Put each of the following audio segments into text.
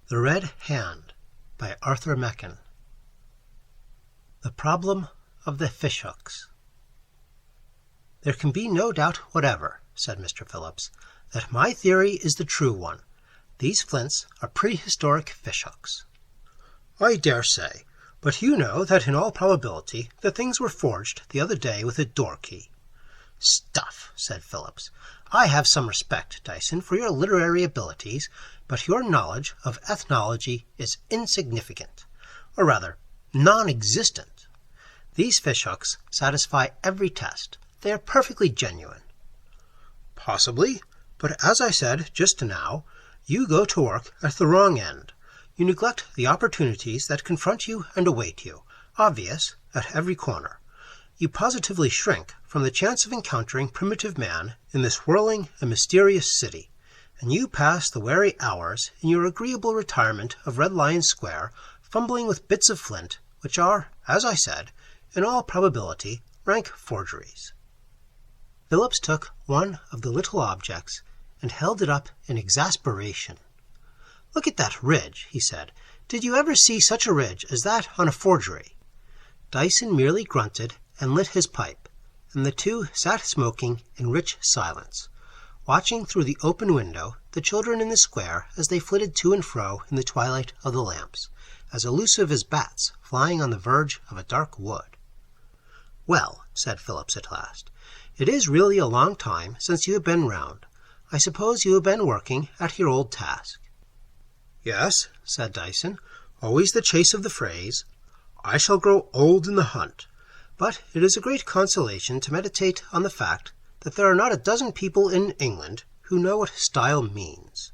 The Red Hand by Arthur Machen. The Problem of the Fishhooks. There can be no doubt whatever, said Mr. Phillips, that my theory is the true one. These flints are prehistoric fishhooks. I dare say, but you know that in all probability the things were forged the other day with a door key. Stuff, said Phillips. I have some respect, Dyson, for your literary abilities, but your knowledge of ethnology is insignificant, or rather, non-existent. These fishhooks satisfy every test. They are perfectly genuine. Possibly, but as I said just now, you go to work at the wrong end. You neglect the opportunities that confront you and await you, obvious at every corner. You positively shrink from the chance of encountering primitive man in this whirling and mysterious city, and you pass the weary hours in your agreeable retirement of Red Lion Square, fumbling with bits of flint, which are, as I said, in all probability, rank forgeries. Phillips took one of the little objects and held it up in exasperation. "Look at that ridge," he said. "Did you ever see such a ridge as that on a forgery?" Dyson merely grunted and lit his pipe, and the two sat smoking in rich silence, watching through the open window the children in the square as they flitted to and fro in the twilight of the lamps, as elusive as bats flying on the verge of a dark wood. "Well," said Phillips at last, "it is really a long time since you have been round. I suppose you have been working at your old task." "Yes," said Dyson, always the chase of the phrase. "I shall grow old in the hunt. But it is a great consolation to meditate on the fact that there are not a dozen people in England who know what style means."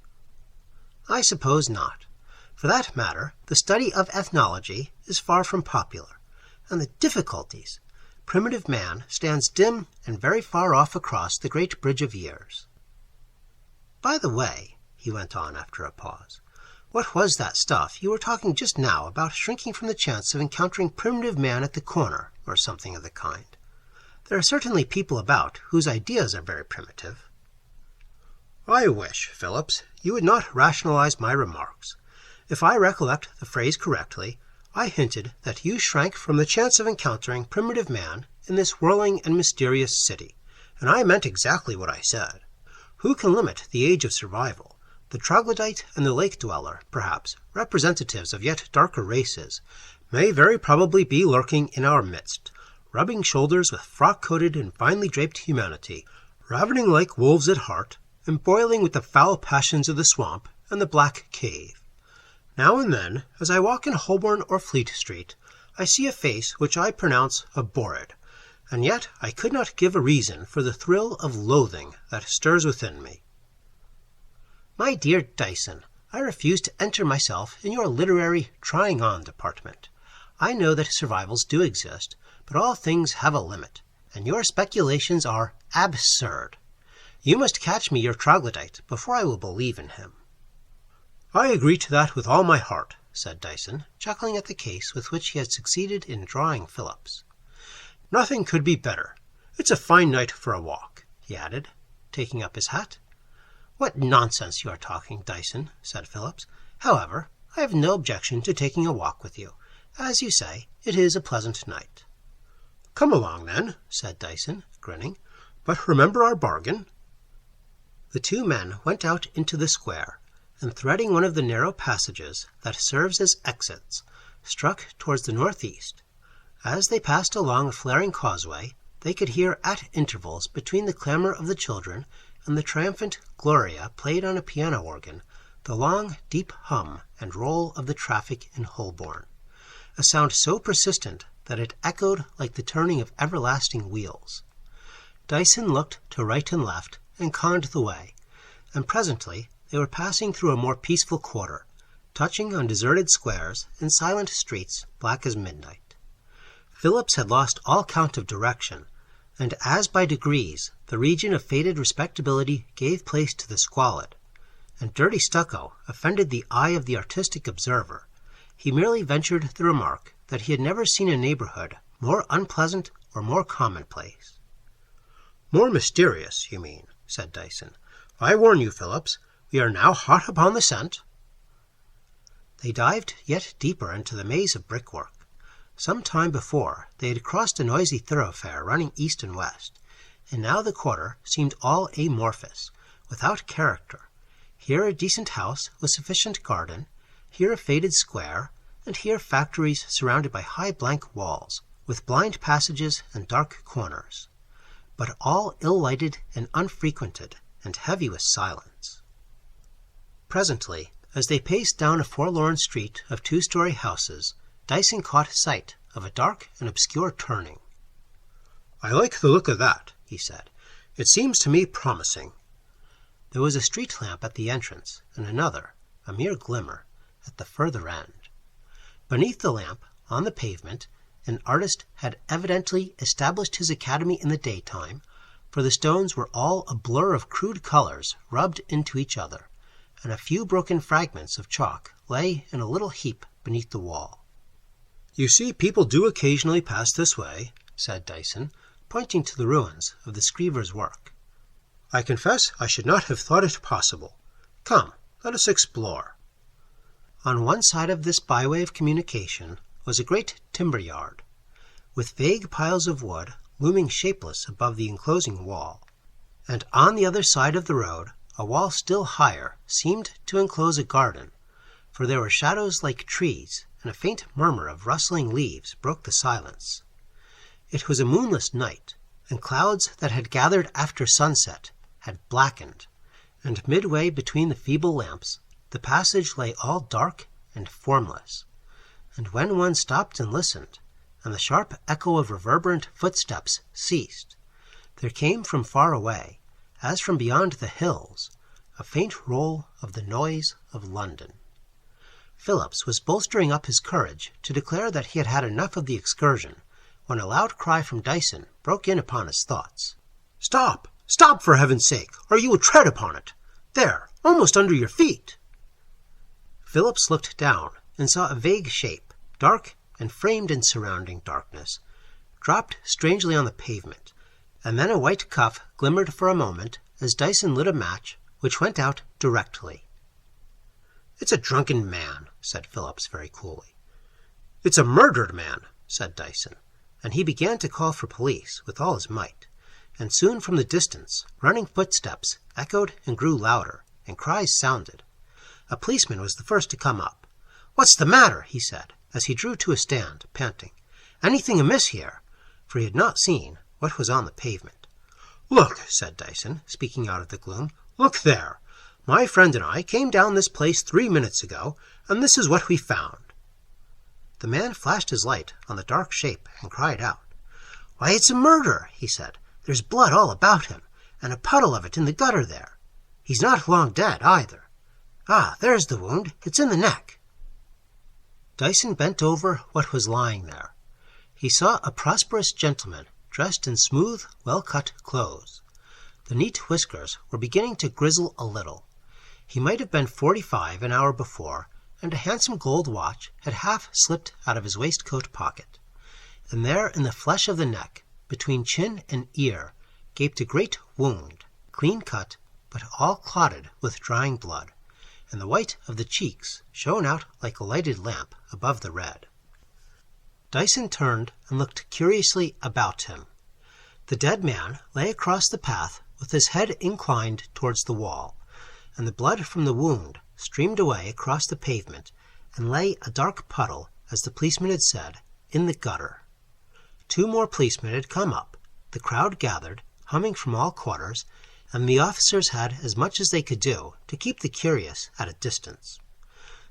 "I suppose not. For that matter, the study of ethnology is far from popular. And the difficulties! Primitive man stands dim and very far off across the great bridge of years. By the way," he went on after a pause, "what was that stuff you were talking just now about shrinking from the chance of encountering primitive man at the corner, or something of the kind? There are certainly people about whose ideas are very primitive." "I wish, Phillips, you would not rationalize my remarks. If I recollect the phrase correctly, I hinted that you shrank from the chance of encountering primitive man in this whirling and mysterious city, and I meant exactly what I said. Who can limit the age of survival? The troglodyte and the lake-dweller, perhaps, representatives of yet darker races, may very probably be lurking in our midst, rubbing shoulders with frock-coated and finely draped humanity, ravening like wolves at heart, and boiling with the foul passions of the swamp and the black cave. Now and then, as I walk in Holborn or Fleet Street, I see a face which I pronounce abhorred, and yet I could not give a reason for the thrill of loathing that stirs within me." "My dear Dyson, I refuse to enter myself in your literary trying-on department. I know that survivals do exist, but all things have a limit, and your speculations are absurd. You must catch me your troglodyte before I will believe in him." "I agree to that with all my heart," said Dyson, chuckling at the case with which he had succeeded in drawing Phillips. "Nothing could be better. It's a fine night for a walk," he added, taking up his hat. "What nonsense you are talking, Dyson," said Phillips. "However, I have no objection to taking a walk with you. As you say, it is a pleasant night." "Come along, then," said Dyson, grinning. "But remember our bargain." The two men went out into the square, and threading one of the narrow passages that serves as exits, struck towards the northeast. As they passed along a flaring causeway, they could hear at intervals between the clamor of the children and the triumphant Gloria played on a piano organ, the long, deep hum and roll of the traffic in Holborn, a sound so persistent that it echoed like the turning of everlasting wheels. Dyson looked to right and left and conned the way, and presently they were passing through a more peaceful quarter, touching on deserted squares and silent streets black as midnight. Phillips had lost all count of direction, and as by degrees the region of faded respectability gave place to the squalid, and dirty stucco offended the eye of the artistic observer, he merely ventured the remark that he had never seen a neighborhood more unpleasant or more commonplace. "More mysterious, you mean," said Dyson. "I warn you, Phillips, we are now hot upon the scent." They dived yet deeper into the maze of brickwork. Some time before, they had crossed a noisy thoroughfare running east and west, and now the quarter seemed all amorphous, without character. Here a decent house with sufficient garden, here a faded square, and here factories surrounded by high blank walls, with blind passages and dark corners, but all ill-lighted and unfrequented, and heavy with silence. Presently, as they paced down a forlorn street of two-story houses, Dyson caught sight of a dark and obscure turning. "I like the look of that," he said. "It seems to me promising." There was a street lamp at the entrance, and another, a mere glimmer, at the further end. Beneath the lamp, on the pavement, an artist had evidently established his academy in the daytime, for the stones were all a blur of crude colors rubbed into each other, and a few broken fragments of chalk lay in a little heap beneath the wall. "You see, people do occasionally pass this way," said Dyson, pointing to the ruins of the scrivener's work. "I confess I should not have thought it possible. Come, let us explore." On one side of this byway of communication was a great timber yard, with vague piles of wood looming shapeless above the enclosing wall, and on the other side of the road a wall still higher seemed to enclose a garden, for there were shadows like trees, and a faint murmur of rustling leaves broke the silence. It was a moonless night, and clouds that had gathered after sunset had blackened, and midway between the feeble lamps the passage lay all dark and formless, and when one stopped and listened, and the sharp echo of reverberant footsteps ceased, there came from far away, as from beyond the hills, a faint roll of the noise of London. Phillips was bolstering up his courage to declare that he had had enough of the excursion, when a loud cry from Dyson broke in upon his thoughts. "Stop! Stop, for heaven's sake, or you will tread upon it! There, almost under your feet!" Phillips looked down and saw a vague shape, dark and framed in surrounding darkness, dropped strangely on the pavement, and then a white cuff glimmered for a moment as Dyson lit a match, which went out directly. "It's a drunken man," said Phillips very coolly. "It's a murdered man," said Dyson, and he began to call for police with all his might, and soon from the distance running footsteps echoed and grew louder, and cries sounded. A policeman was the first to come up. "What's the matter?" he said, as he drew to a stand, panting. "Anything amiss here?" For he had not seen what was on the pavement. "Look," said Dyson, speaking out of the gloom. "Look there! My friend and I came down this place 3 minutes ago, and this is what we found." The man flashed his light on the dark shape and cried out. "Why, it's a murder," he said. "There's blood all about him, and a puddle of it in the gutter there. He's not long dead, either. Ah, there's the wound. It's in the neck." Dyson bent over what was lying there. He saw a prosperous gentleman dressed in smooth, well-cut clothes. The neat whiskers were beginning to grizzle a little. He might have been 45 an hour before, and a handsome gold watch had half slipped out of his waistcoat pocket. And there in the flesh of the neck, between chin and ear, gaped a great wound, clean cut, but all clotted with drying blood, and the white of the cheeks shone out like a lighted lamp above the red. Dyson turned and looked curiously about him. The dead man lay across the path with his head inclined towards the wall, and the blood from the wound streamed away across the pavement and lay a dark puddle, as the policeman had said, in the gutter. 2 more policemen had come up. The crowd gathered, humming from all quarters, and the officers had as much as they could do to keep the curious at a distance.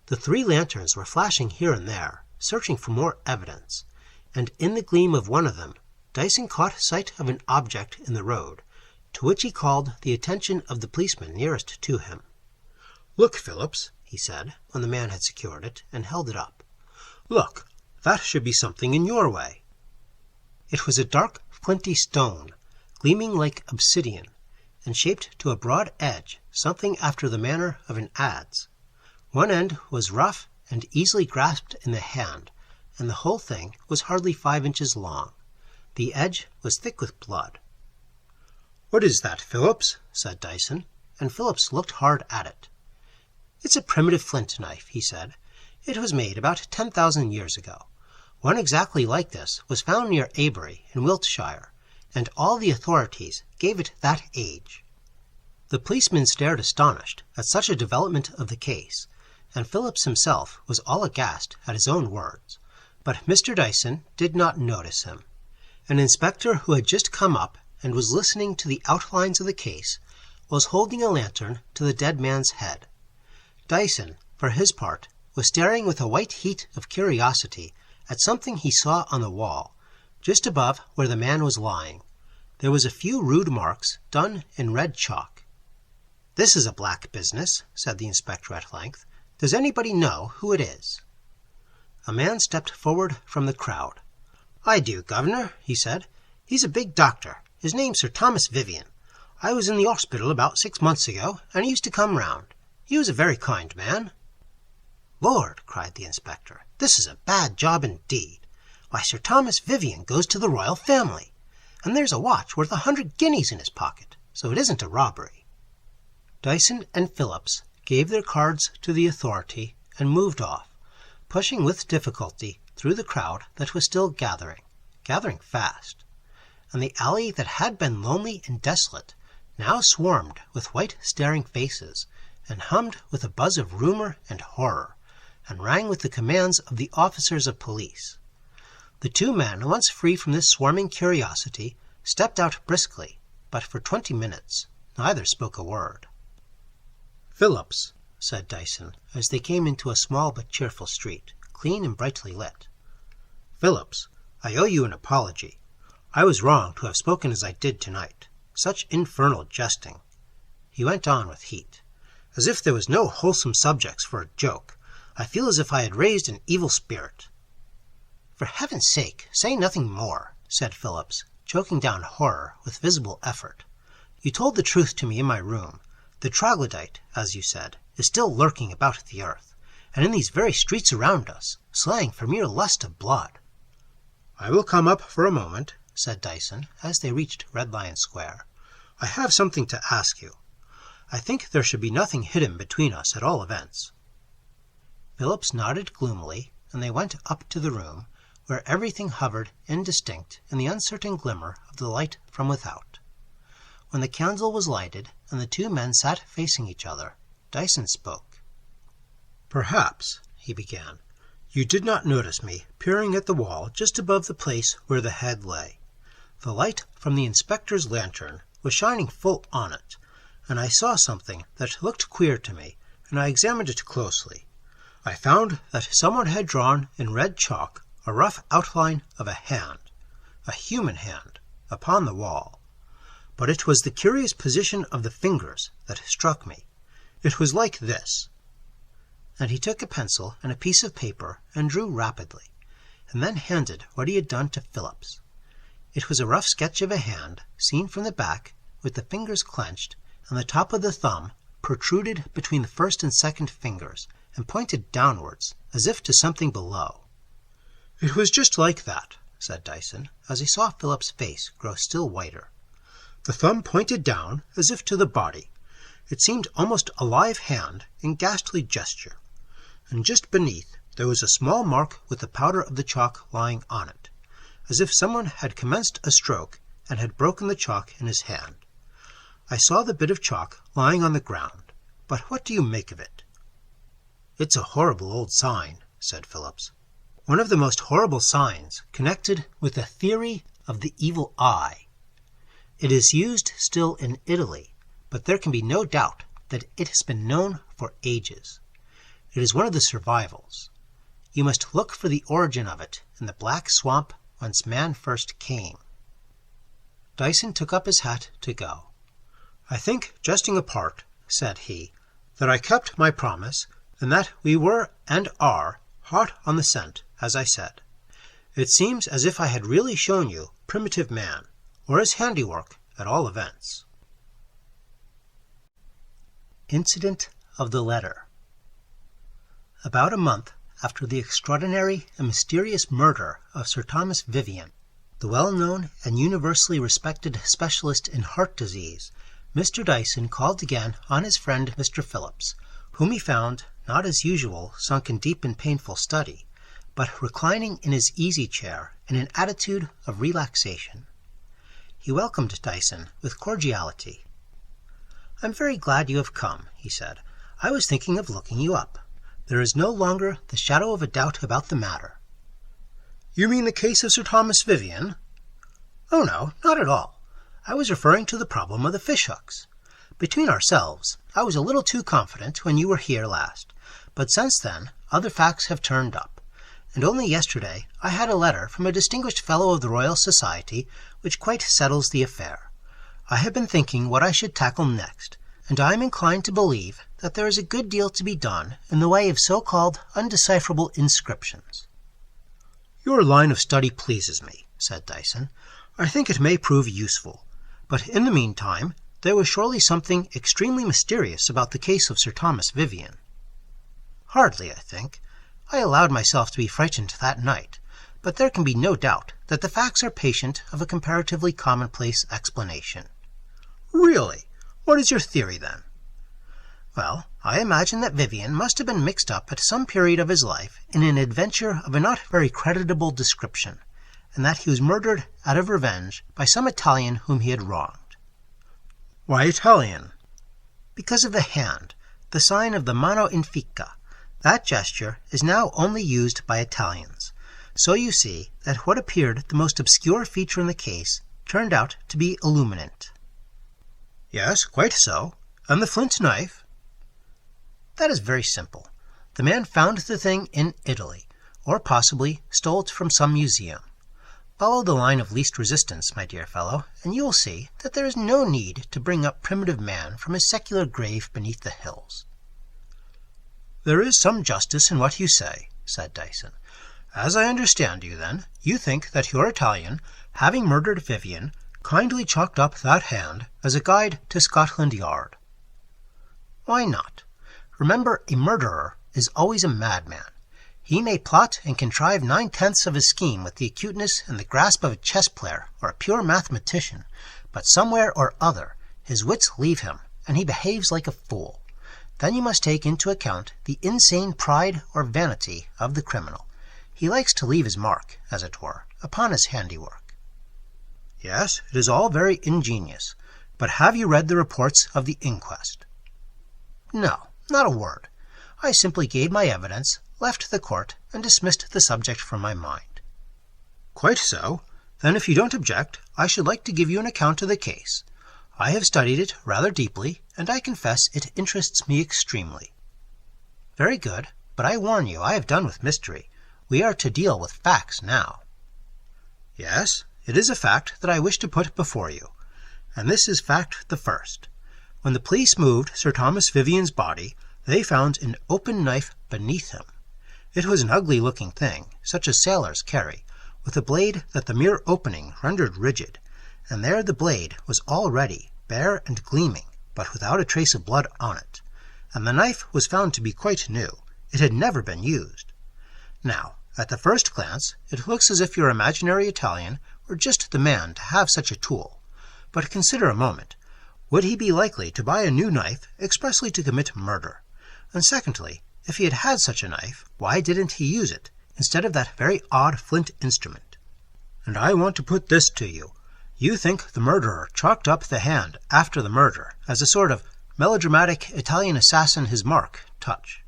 The 3 lanterns were flashing here and there, searching for more evidence, and in the gleam of one of them, Dyson caught sight of an object in the road, to which he called the attention of the policeman nearest to him. "Look, Phillips," he said, when the man had secured it, and held it up. "Look, that should be something in your way." It was a dark, flinty stone, gleaming like obsidian, and shaped to a broad edge, something after the manner of an adze. One end was rough and easily grasped in the hand, and the whole thing was hardly 5 inches long. The edge was thick with blood. "What is that, Phillips?" said Dyson, and Phillips looked hard at it. "It's a primitive flint knife," he said. It was made about 10,000 years ago. One exactly like this was found near Abury in Wiltshire, and all the authorities gave it that age. The policeman stared astonished at such a development of the case, and Phillips himself was all aghast at his own words. But Mr. Dyson did not notice him. An inspector who had just come up and was listening to the outlines of the case was holding a lantern to the dead man's head. Dyson, for his part, was staring with a white heat of curiosity at something he saw on the wall, just above where the man was lying. There was a few rude marks done in red chalk. "This is a black business," said the inspector at length. "Does anybody know who it is?" A man stepped forward from the crowd. "I do, governor," he said. "He's a big doctor. His name's Sir Thomas Vivian. I was in the hospital about 6 months ago, and he used to come round. He was a very kind man." "Lord!" cried the inspector. "This is a bad job indeed. Why, Sir Thomas Vivian goes to the royal family, and there's a watch worth 100 guineas in his pocket, so it isn't a robbery." Dyson and Phillips gave their cards to the authority and moved off, pushing with difficulty through the crowd that was still gathering fast. And the alley that had been lonely and desolate now swarmed with white staring faces, and hummed with a buzz of rumor and horror, and rang with the commands of the officers of police. The two men, once free from this swarming curiosity, stepped out briskly, but for 20 minutes neither spoke a word. "Phillips," said Dyson, as they came into a small but cheerful street, clean and brightly lit. "Phillips, I owe you an apology. I was wrong to have spoken as I did tonight. Such infernal jesting," he went on with heat, "as if there was no wholesome subjects for a joke. I feel as if I had raised an evil spirit." "For heaven's sake, say nothing more," said Phillips, choking down horror with visible effort. "You told the truth to me in my room. The troglodyte, as you said, is still lurking about the earth, and in these very streets around us, slaying for mere lust of blood." "I will come up for a moment," said Dyson, as they reached Red Lion Square. "I have something to ask you. I think there should be nothing hidden between us at all events." Phillips nodded gloomily, and they went up to the room, where everything hovered indistinct in the uncertain glimmer of the light from without. When the candle was lighted, and the two men sat facing each other, Dyson spoke. "Perhaps," he began, "you did not notice me peering at the wall just above the place where the head lay. The light from the inspector's lantern was shining full on it, and I saw something that looked queer to me, and I examined it closely. I found that someone had drawn in red chalk a rough outline of a hand, a human hand, upon the wall. But it was the curious position of the fingers that struck me. It was like this." And he took a pencil and a piece of paper and drew rapidly, and then handed what he had done to Phillips. It was a rough sketch of a hand, seen from the back, with the fingers clenched, and the top of the thumb protruded between the first and second fingers, and pointed downwards, as if to something below. "It was just like that," said Dyson, as he saw Philip's face grow still whiter. "The thumb pointed down, as if to the body. It seemed almost a live hand in ghastly gesture. And just beneath there was a small mark with the powder of the chalk lying on it, as if someone had commenced a stroke and had broken the chalk in his hand. I saw the bit of chalk lying on the ground, but what do you make of it?" "It's a horrible old sign," said Phillips. "One of the most horrible signs connected with the theory of the evil eye. It is used still in Italy, but there can be no doubt that it has been known for ages. It is one of the survivals. You must look for the origin of it in the black swamp whence man first came." Dyson took up his hat to go. "I think, jesting apart," said he, "that I kept my promise, and that we were and are hot on the scent, as I said. It seems as if I had really shown you primitive man, or his handiwork at all events." Incident of the Letter. About a month after the extraordinary and mysterious murder of Sir Thomas Vivian, the well-known and universally respected specialist in heart disease, Mr. Dyson called again on his friend Mr. Phillips, whom he found not as usual sunk in deep and painful study, but reclining in his easy chair in an attitude of relaxation. He welcomed Dyson with cordiality. "I'm very glad you have come," he said. "I was thinking of looking you up. There is no longer the shadow of a doubt about the matter." "You mean the case of Sir Thomas Vivian?" "Oh no, not at all. I was referring to the problem of the fishhooks. Between ourselves, I was a little too confident when you were here last, but since then other facts have turned up, and only yesterday I had a letter from a distinguished Fellow of the Royal Society which quite settles the affair. I have been thinking what I should tackle next, and I am inclined to believe that there is a good deal to be done in the way of so-called undecipherable inscriptions." "Your line of study pleases me," said Dyson. "I think it may prove useful, but in the meantime there was surely something extremely mysterious about the case of Sir Thomas Vivian." "Hardly, I think. I allowed myself to be frightened that night, but there can be no doubt that the facts are patient of a comparatively commonplace explanation." "Really? What is your theory, then?" "Well, I imagine that Vivian must have been mixed up at some period of his life in an adventure of a not very creditable description, and that he was murdered out of revenge by some Italian whom he had wronged." "Why Italian?" "Because of the hand, the sign of the mano in fica. That gesture is now only used by Italians. So you see that what appeared the most obscure feature in the case turned out to be illuminant." "Yes, quite so. And the flint knife?" "That is very simple. The man found the thing in Italy, or possibly stole it from some museum. Follow the line of least resistance, my dear fellow, and you will see that there is no need to bring up primitive man from his secular grave beneath the hills." "There is some justice in what you say," said Dyson. "As I understand you, then, you think that your Italian, having murdered Vivian, kindly chalked up that hand as a guide to Scotland Yard." "Why not? Remember, a murderer is always a madman. He may plot and contrive 9/10 of his scheme with the acuteness and the grasp of a chess player or a pure mathematician, but somewhere or other his wits leave him, and he behaves like a fool. Then you must take into account the insane pride or vanity of the criminal. He likes to leave his mark, as it were, upon his handiwork." "Yes, it is all very ingenious, but have you read the reports of the inquest?" "No, not a word. I simply gave my evidence, left the court, and dismissed the subject from my mind." "Quite so. Then if you don't object, I should like to give you an account of the case. I have studied it rather deeply, and I confess it interests me extremely." "Very good, but I warn you I have done with mystery. We are to deal with facts now." "Yes, it is a fact that I wish to put before you, and this is fact the first. When the police moved Sir Thomas Vivian's body, they found an open knife beneath him. It was an ugly-looking thing, such as sailors carry, with a blade that the mere opening rendered rigid, and there the blade was all ready, bare and gleaming, but without a trace of blood on it, and the knife was found to be quite new. It had never been used. Now, at the first glance, it looks as if your imaginary Italian were just the man to have such a tool. But consider a moment. Would he be likely to buy a new knife expressly to commit murder? And secondly, if he had had such a knife, why didn't he use it, instead of that very odd flint instrument? And I want to put this to you. You think the murderer chalked up the hand after the murder as a sort of melodramatic Italian assassin his mark touch.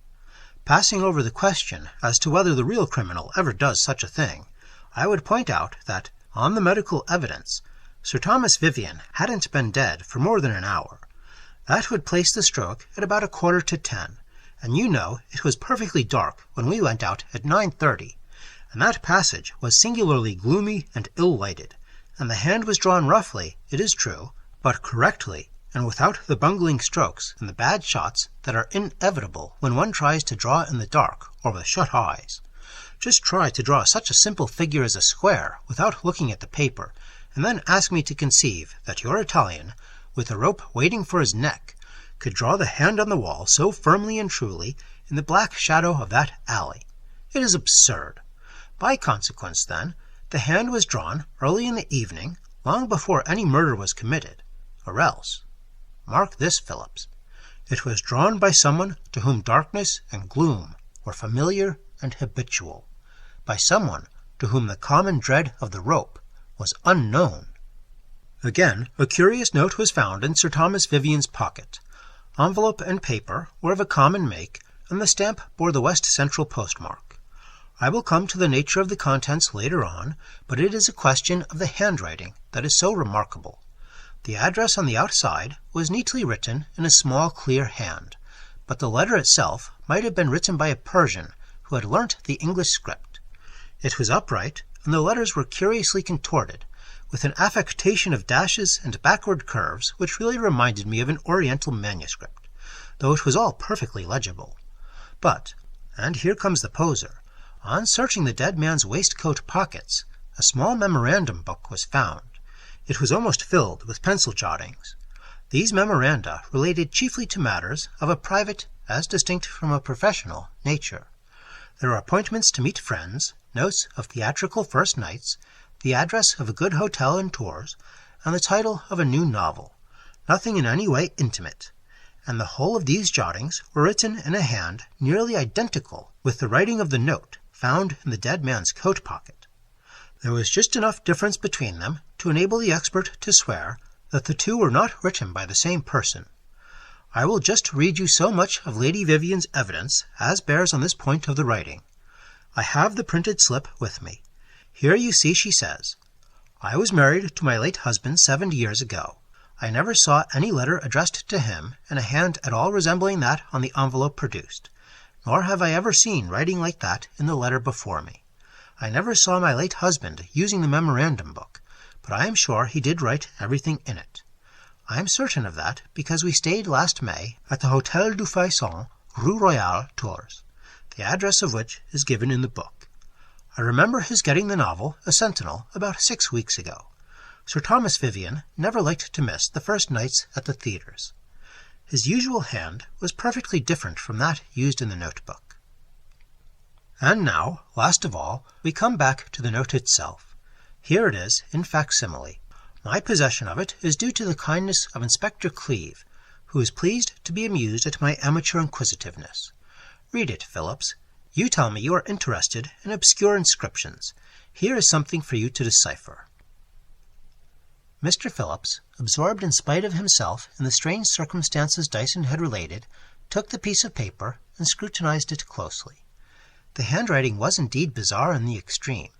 Passing over the question as to whether the real criminal ever does such a thing, I would point out that, on the medical evidence, Sir Thomas Vivian hadn't been dead for more than an hour. That would place the stroke at about 9:45, and you know it was perfectly dark when we went out at 9:30, and that passage was singularly gloomy and ill-lighted, and the hand was drawn roughly, it is true, but correctly, and without the bungling strokes and the bad shots that are inevitable when one tries to draw in the dark or with shut eyes. Just try to draw such a simple figure as a square without looking at the paper, and then ask me to conceive that your Italian, with a rope waiting for his neck, could draw the hand on the wall so firmly and truly in the black shadow of that alley. It is absurd. By consequence, then, the hand was drawn early in the evening, long before any murder was committed, or else, mark this, Phillips, It was drawn by someone to whom darkness and gloom were familiar and habitual, by someone to whom the common dread of the rope was unknown. Again, a curious note was found in Sir Thomas Vivian's pocket. Envelope and paper were of a common make, and the stamp bore the West Central postmark. I will come to the nature of the contents later on, but it is a question of the handwriting that is so remarkable. The address on the outside was neatly written in a small, clear hand, but the letter itself might have been written by a Persian who had learnt the English script. It was upright, and the letters were curiously contorted, with an affectation of dashes and backward curves which really reminded me of an Oriental manuscript, though it was all perfectly legible. But, and here comes the poser, on searching the dead man's waistcoat pockets, a small memorandum book was found. It was almost filled with pencil jottings. These memoranda related chiefly to matters of a private, as distinct from a professional, nature. There were appointments to meet friends, notes of theatrical first nights, the address of a good hotel and tours, and the title of a new novel, nothing in any way intimate, and the whole of these jottings were written in a hand nearly identical with the writing of the note found in the dead man's coat pocket. There was just enough difference between them to enable the expert to swear that the two were not written by the same person. I will just read you so much of Lady Vivian's evidence as bears on this point of the writing. I have the printed slip with me. Here you see she says, "I was married to my late husband 70 years ago. I never saw any letter addressed to him in a hand at all resembling that on the envelope produced, nor have I ever seen writing like that in the letter before me. I never saw my late husband using the memorandum book, but I am sure he did write everything in it. I am certain of that because we stayed last May at the Hôtel du Faisson, Rue Royale, Tours, the address of which is given in the book. I remember his getting the novel, A Sentinel, about 6 weeks ago. Sir Thomas Vivian never liked to miss the first nights at the theatres. His usual hand was perfectly different from that used in the notebook. And now, last of all, we come back to the note itself. Here it is, in facsimile. My possession of it is due to the kindness of Inspector Cleeve, who is pleased to be amused at my amateur inquisitiveness. Read it, Phillips. You tell me you are interested in obscure inscriptions. Here is something for you to decipher." Mr. Phillips, absorbed in spite of himself in the strange circumstances Dyson had related, took the piece of paper and scrutinized it closely. The handwriting was indeed bizarre in the extreme,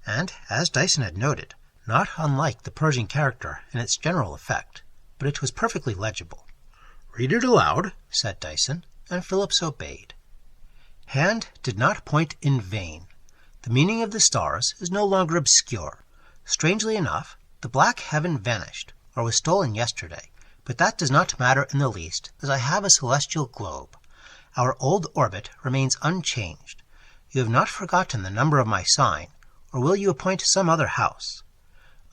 and, as Dyson had noted, not unlike the Persian character in its general effect, but it was perfectly legible. "Read it aloud," said Dyson, and Phillips obeyed. "Hand did not point in vain. The meaning of the stars is no longer obscure. Strangely enough, the black heaven vanished, or was stolen yesterday, but that does not matter in the least, as I have a celestial globe. Our old orbit remains unchanged. You have not forgotten the number of my sign, or will you appoint some other house?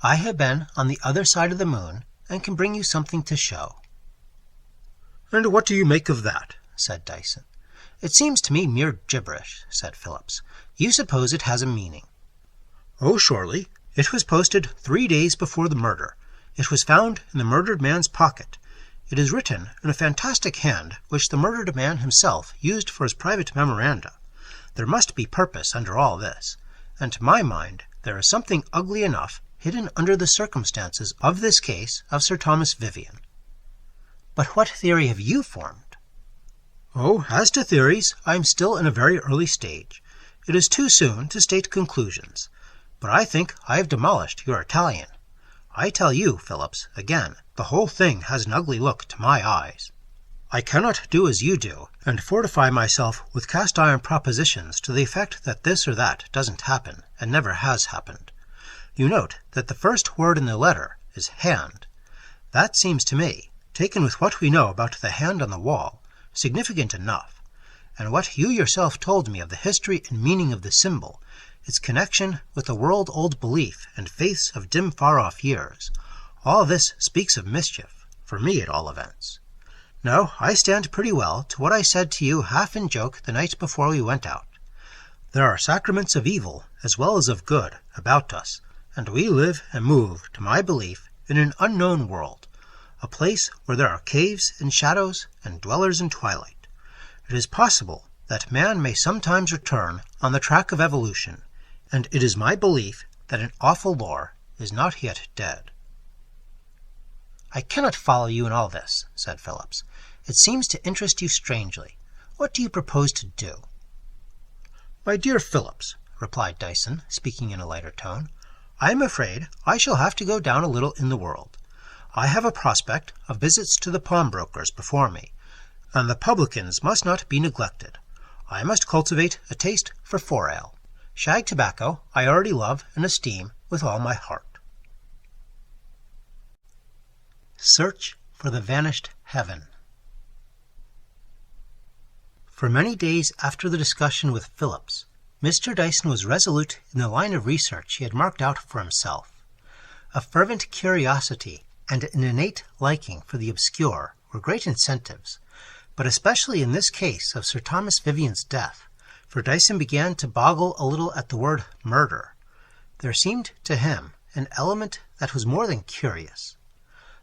I have been on the other side of the moon, and can bring you something to show." "And what do you make of that?" said Dyson. "It seems to me mere gibberish," said Phillips. "You suppose it has a meaning." "Oh, surely. It was posted 3 days before the murder. It was found in the murdered man's pocket. It is written in a fantastic hand which the murdered man himself used for his private memoranda. There must be purpose under all this, and to my mind there is something ugly enough hidden under the circumstances of this case of Sir Thomas Vivian." "But what theory have you formed?" "Oh, as to theories, I am still in a very early stage. It is too soon to state conclusions. But I think I have demolished your Italian. I tell you, Phillips, again, the whole thing has an ugly look to my eyes. I cannot do as you do, and fortify myself with cast-iron propositions to the effect that this or that doesn't happen, and never has happened. You note that the first word in the letter is hand. That seems to me, taken with what we know about the hand on the wall, significant enough, and what you yourself told me of the history and meaning of the symbol, its connection with the world-old belief and faiths of dim far-off years. All this speaks of mischief, for me at all events. No, I stand pretty well to what I said to you half in joke the night before we went out. There are sacraments of evil as well as of good about us, and we live and move, to my belief, in an unknown world, a place where there are caves and shadows and dwellers in twilight. It is possible that man may sometimes return on the track of evolution, and it is my belief that an awful lore is not yet dead." "I cannot follow you in all this," said Phillips. "It seems to interest you strangely. What do you propose to do?" "My dear Phillips," replied Dyson, speaking in a lighter tone, "I am afraid I shall have to go down a little in the world. I have a prospect of visits to the pawnbrokers before me, and the publicans must not be neglected. I must cultivate a taste for four-ale. Shag tobacco I already love and esteem with all my heart." Search for the Vanished Heaven. For many days after the discussion with Phillips, Mr. Dyson was resolute in the line of research he had marked out for himself. A fervent curiosity and an innate liking for the obscure were great incentives, but especially in this case of Sir Thomas Vivian's death, for Dyson began to boggle a little at the word murder. There seemed to him an element that was more than curious.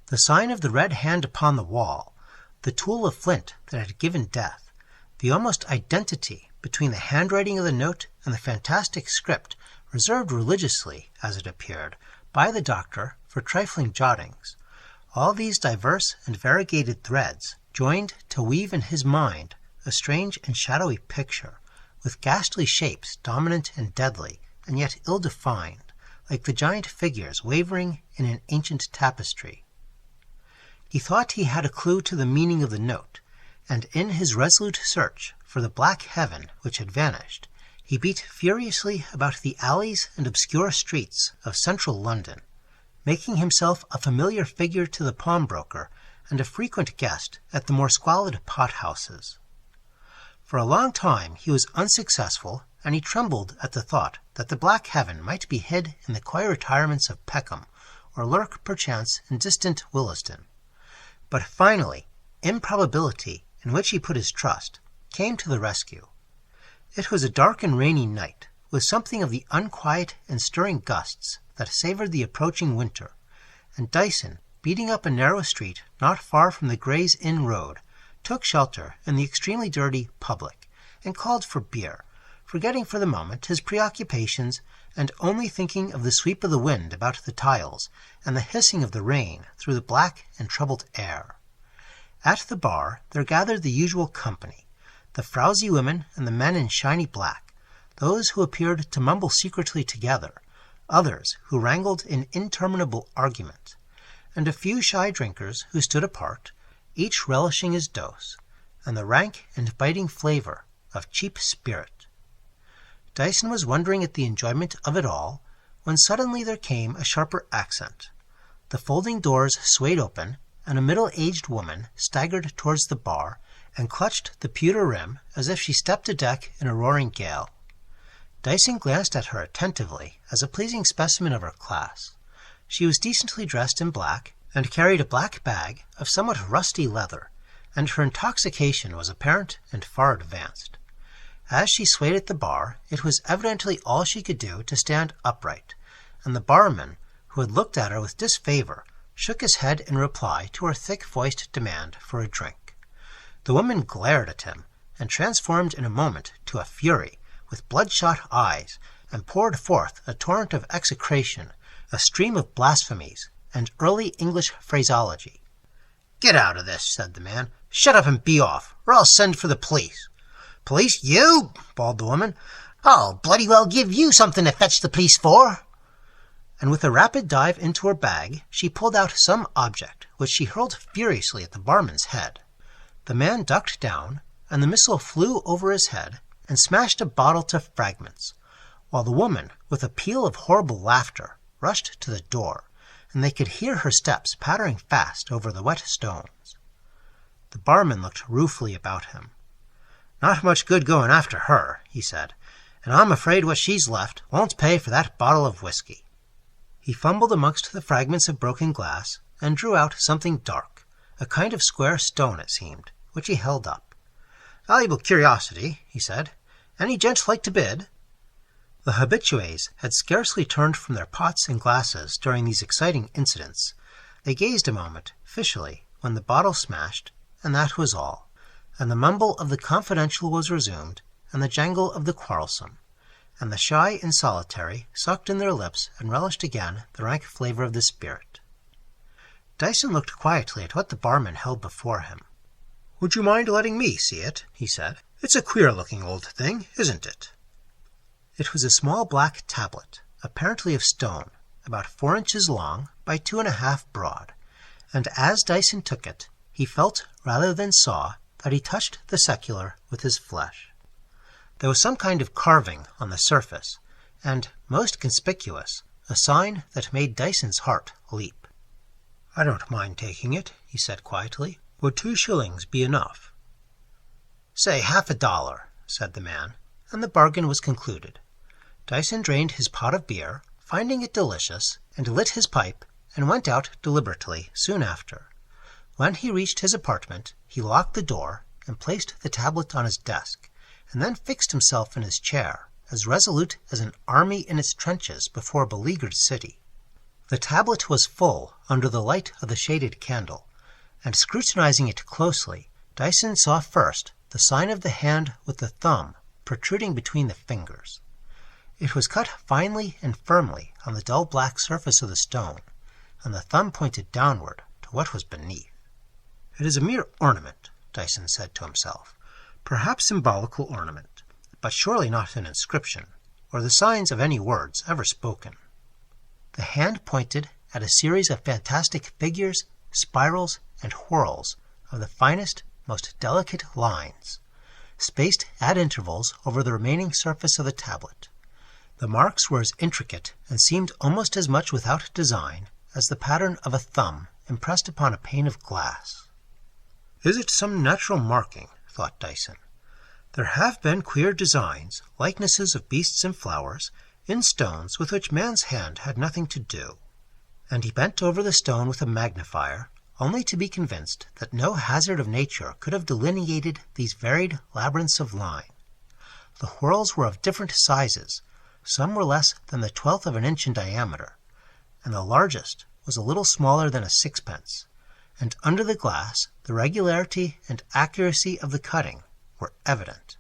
The sign of the red hand upon the wall, the tool of flint that had given death, the almost identity between the handwriting of the note and the fantastic script reserved religiously, as it appeared, by the doctor for trifling jottings, all these diverse and variegated threads joined to weave in his mind a strange and shadowy picture, with ghastly shapes dominant and deadly, and yet ill-defined, like the giant figures wavering in an ancient tapestry. He thought he had a clue to the meaning of the note, and in his resolute search for the black heaven which had vanished, he beat furiously about the alleys and obscure streets of central London, making himself a familiar figure to the pawnbroker and a frequent guest at the more squalid pot-houses. For a long time he was unsuccessful, and he trembled at the thought that the black heaven might be hid in the quiet retirements of Peckham, or lurk perchance in distant Willesden. But finally, improbability, in which he put his trust, came to the rescue. It was a dark and rainy night, with something of the unquiet and stirring gusts that savoured the approaching winter, and Dyson, beating up a narrow street not far from the Gray's Inn Road, took shelter in the extremely dirty public, and called for beer, forgetting for the moment his preoccupations and only thinking of the sweep of the wind about the tiles and the hissing of the rain through the black and troubled air. At the bar there gathered the usual company, the frowsy women and the men in shiny black, those who appeared to mumble secretly together, others who wrangled in interminable argument, and a few shy drinkers who stood apart, each relishing his dose, and the rank and biting flavour of cheap spirit. Dyson was wondering at the enjoyment of it all, when suddenly there came a sharper accent. The folding doors swayed open, and a middle-aged woman staggered towards the bar and clutched the pewter rim as if she stepped a deck in a roaring gale. Dyson glanced at her attentively as a pleasing specimen of her class. She was decently dressed in black, and carried a black bag of somewhat rusty leather, and her intoxication was apparent and far advanced. As she swayed at the bar, it was evidently all she could do to stand upright, and the barman, who had looked at her with disfavour, shook his head in reply to her thick-voiced demand for a drink. The woman glared at him, and transformed in a moment to a fury, with bloodshot eyes, and poured forth a torrent of execration, a stream of blasphemies, and early English phraseology. "Get out of this," said the man. "Shut up and be off, or I'll send for the police." "Police, you?" bawled the woman. "I'll bloody well give you something to fetch the police for." And with a rapid dive into her bag, she pulled out some object, which she hurled furiously at the barman's head. The man ducked down, and the missile flew over his head and smashed a bottle to fragments, while the woman, with a peal of horrible laughter, rushed to the door, and they could hear her steps pattering fast over the wet stones. The barman looked ruefully about him. "Not much good going after her," he said, "and I'm afraid what she's left won't pay for that bottle of whiskey." He fumbled amongst the fragments of broken glass, and drew out something dark, a kind of square stone it seemed, which he held up. "Valuable curiosity," he said. "Any gent like to bid?" The habitués had scarcely turned from their pots and glasses during these exciting incidents. They gazed a moment, fishily, when the bottle smashed, and that was all, and the mumble of the confidential was resumed, and the jangle of the quarrelsome, and the shy and solitary sucked in their lips and relished again the rank flavour of the spirit. Dyson looked quietly at what the barman held before him. "Would you mind letting me see it?" he said. "It's a queer-looking old thing, isn't it?" It was a small black tablet, apparently of stone, about 4 inches long by 2½ broad, and as Dyson took it, he felt rather than saw that he touched the secular with his flesh. There was some kind of carving on the surface, and, most conspicuous, a sign that made Dyson's heart leap. "I don't mind taking it," he said quietly. "Would 2 shillings be enough?" "Say $half, said the man, and the bargain was concluded. Dyson drained his pot of beer, finding it delicious, and lit his pipe, and went out deliberately soon after. When he reached his apartment, he locked the door, and placed the tablet on his desk, and then fixed himself in his chair, as resolute as an army in its trenches before a beleaguered city. The tablet was full under the light of the shaded candle, and scrutinizing it closely, Dyson saw first the sign of the hand with the thumb protruding between the fingers. It was cut finely and firmly on the dull black surface of the stone, and the thumb pointed downward to what was beneath. "It is a mere ornament," Dyson said to himself. "Perhaps symbolical ornament, but surely not an inscription, or the signs of any words ever spoken." The hand pointed at a series of fantastic figures, spirals, and whorls of the finest, most delicate lines, spaced at intervals over the remaining surface of the tablet. The marks were as intricate and seemed almost as much without design as the pattern of a thumb impressed upon a pane of glass. "Is it some natural marking?" thought Dyson. "There have been queer designs, likenesses of beasts and flowers, in stones with which man's hand had nothing to do." And he bent over the stone with a magnifier, only to be convinced that no hazard of nature could have delineated these varied labyrinths of line. The whorls were of different sizes. Some were less than the 1/12 of an inch in diameter, and the largest was a little smaller than a sixpence, and under the glass the regularity and accuracy of the cutting were evident,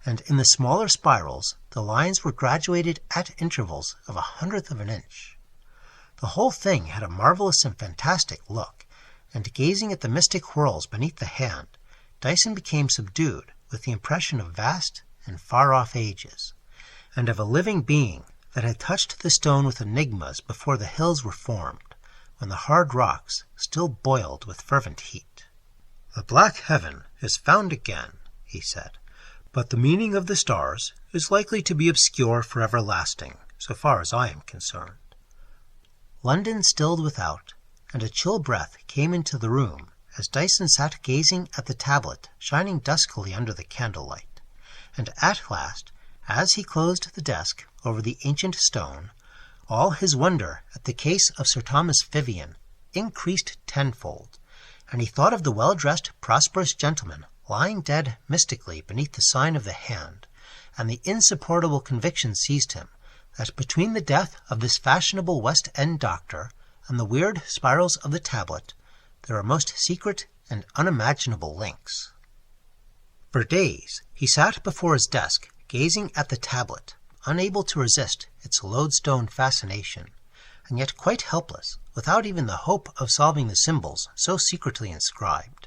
and in the smaller spirals the lines were graduated at intervals of 1/100 of an inch. The whole thing had a marvelous and fantastic look, and gazing at the mystic whorls beneath the hand, Dyson became subdued with the impression of vast and far-off ages, and of a living being that had touched the stone with enigmas before the hills were formed, when the hard rocks still boiled with fervent heat. "The black heaven is found again," he said, "but the meaning of the stars is likely to be obscure for everlasting, so far as I am concerned." London stilled without, and a chill breath came into the room as Dyson sat gazing at the tablet shining duskily under the candlelight, and at last, as he closed the desk over the ancient stone, all his wonder at the case of Sir Thomas Fuegian increased tenfold, and he thought of the well-dressed, prosperous gentleman lying dead mystically beneath the sign of the hand, and the insupportable conviction seized him that between the death of this fashionable West End doctor and the weird spirals of the tablet there are most secret and unimaginable links. For days he sat before his desk, gazing at the tablet, unable to resist its lodestone fascination, and yet quite helpless, without even the hope of solving the symbols so secretly inscribed.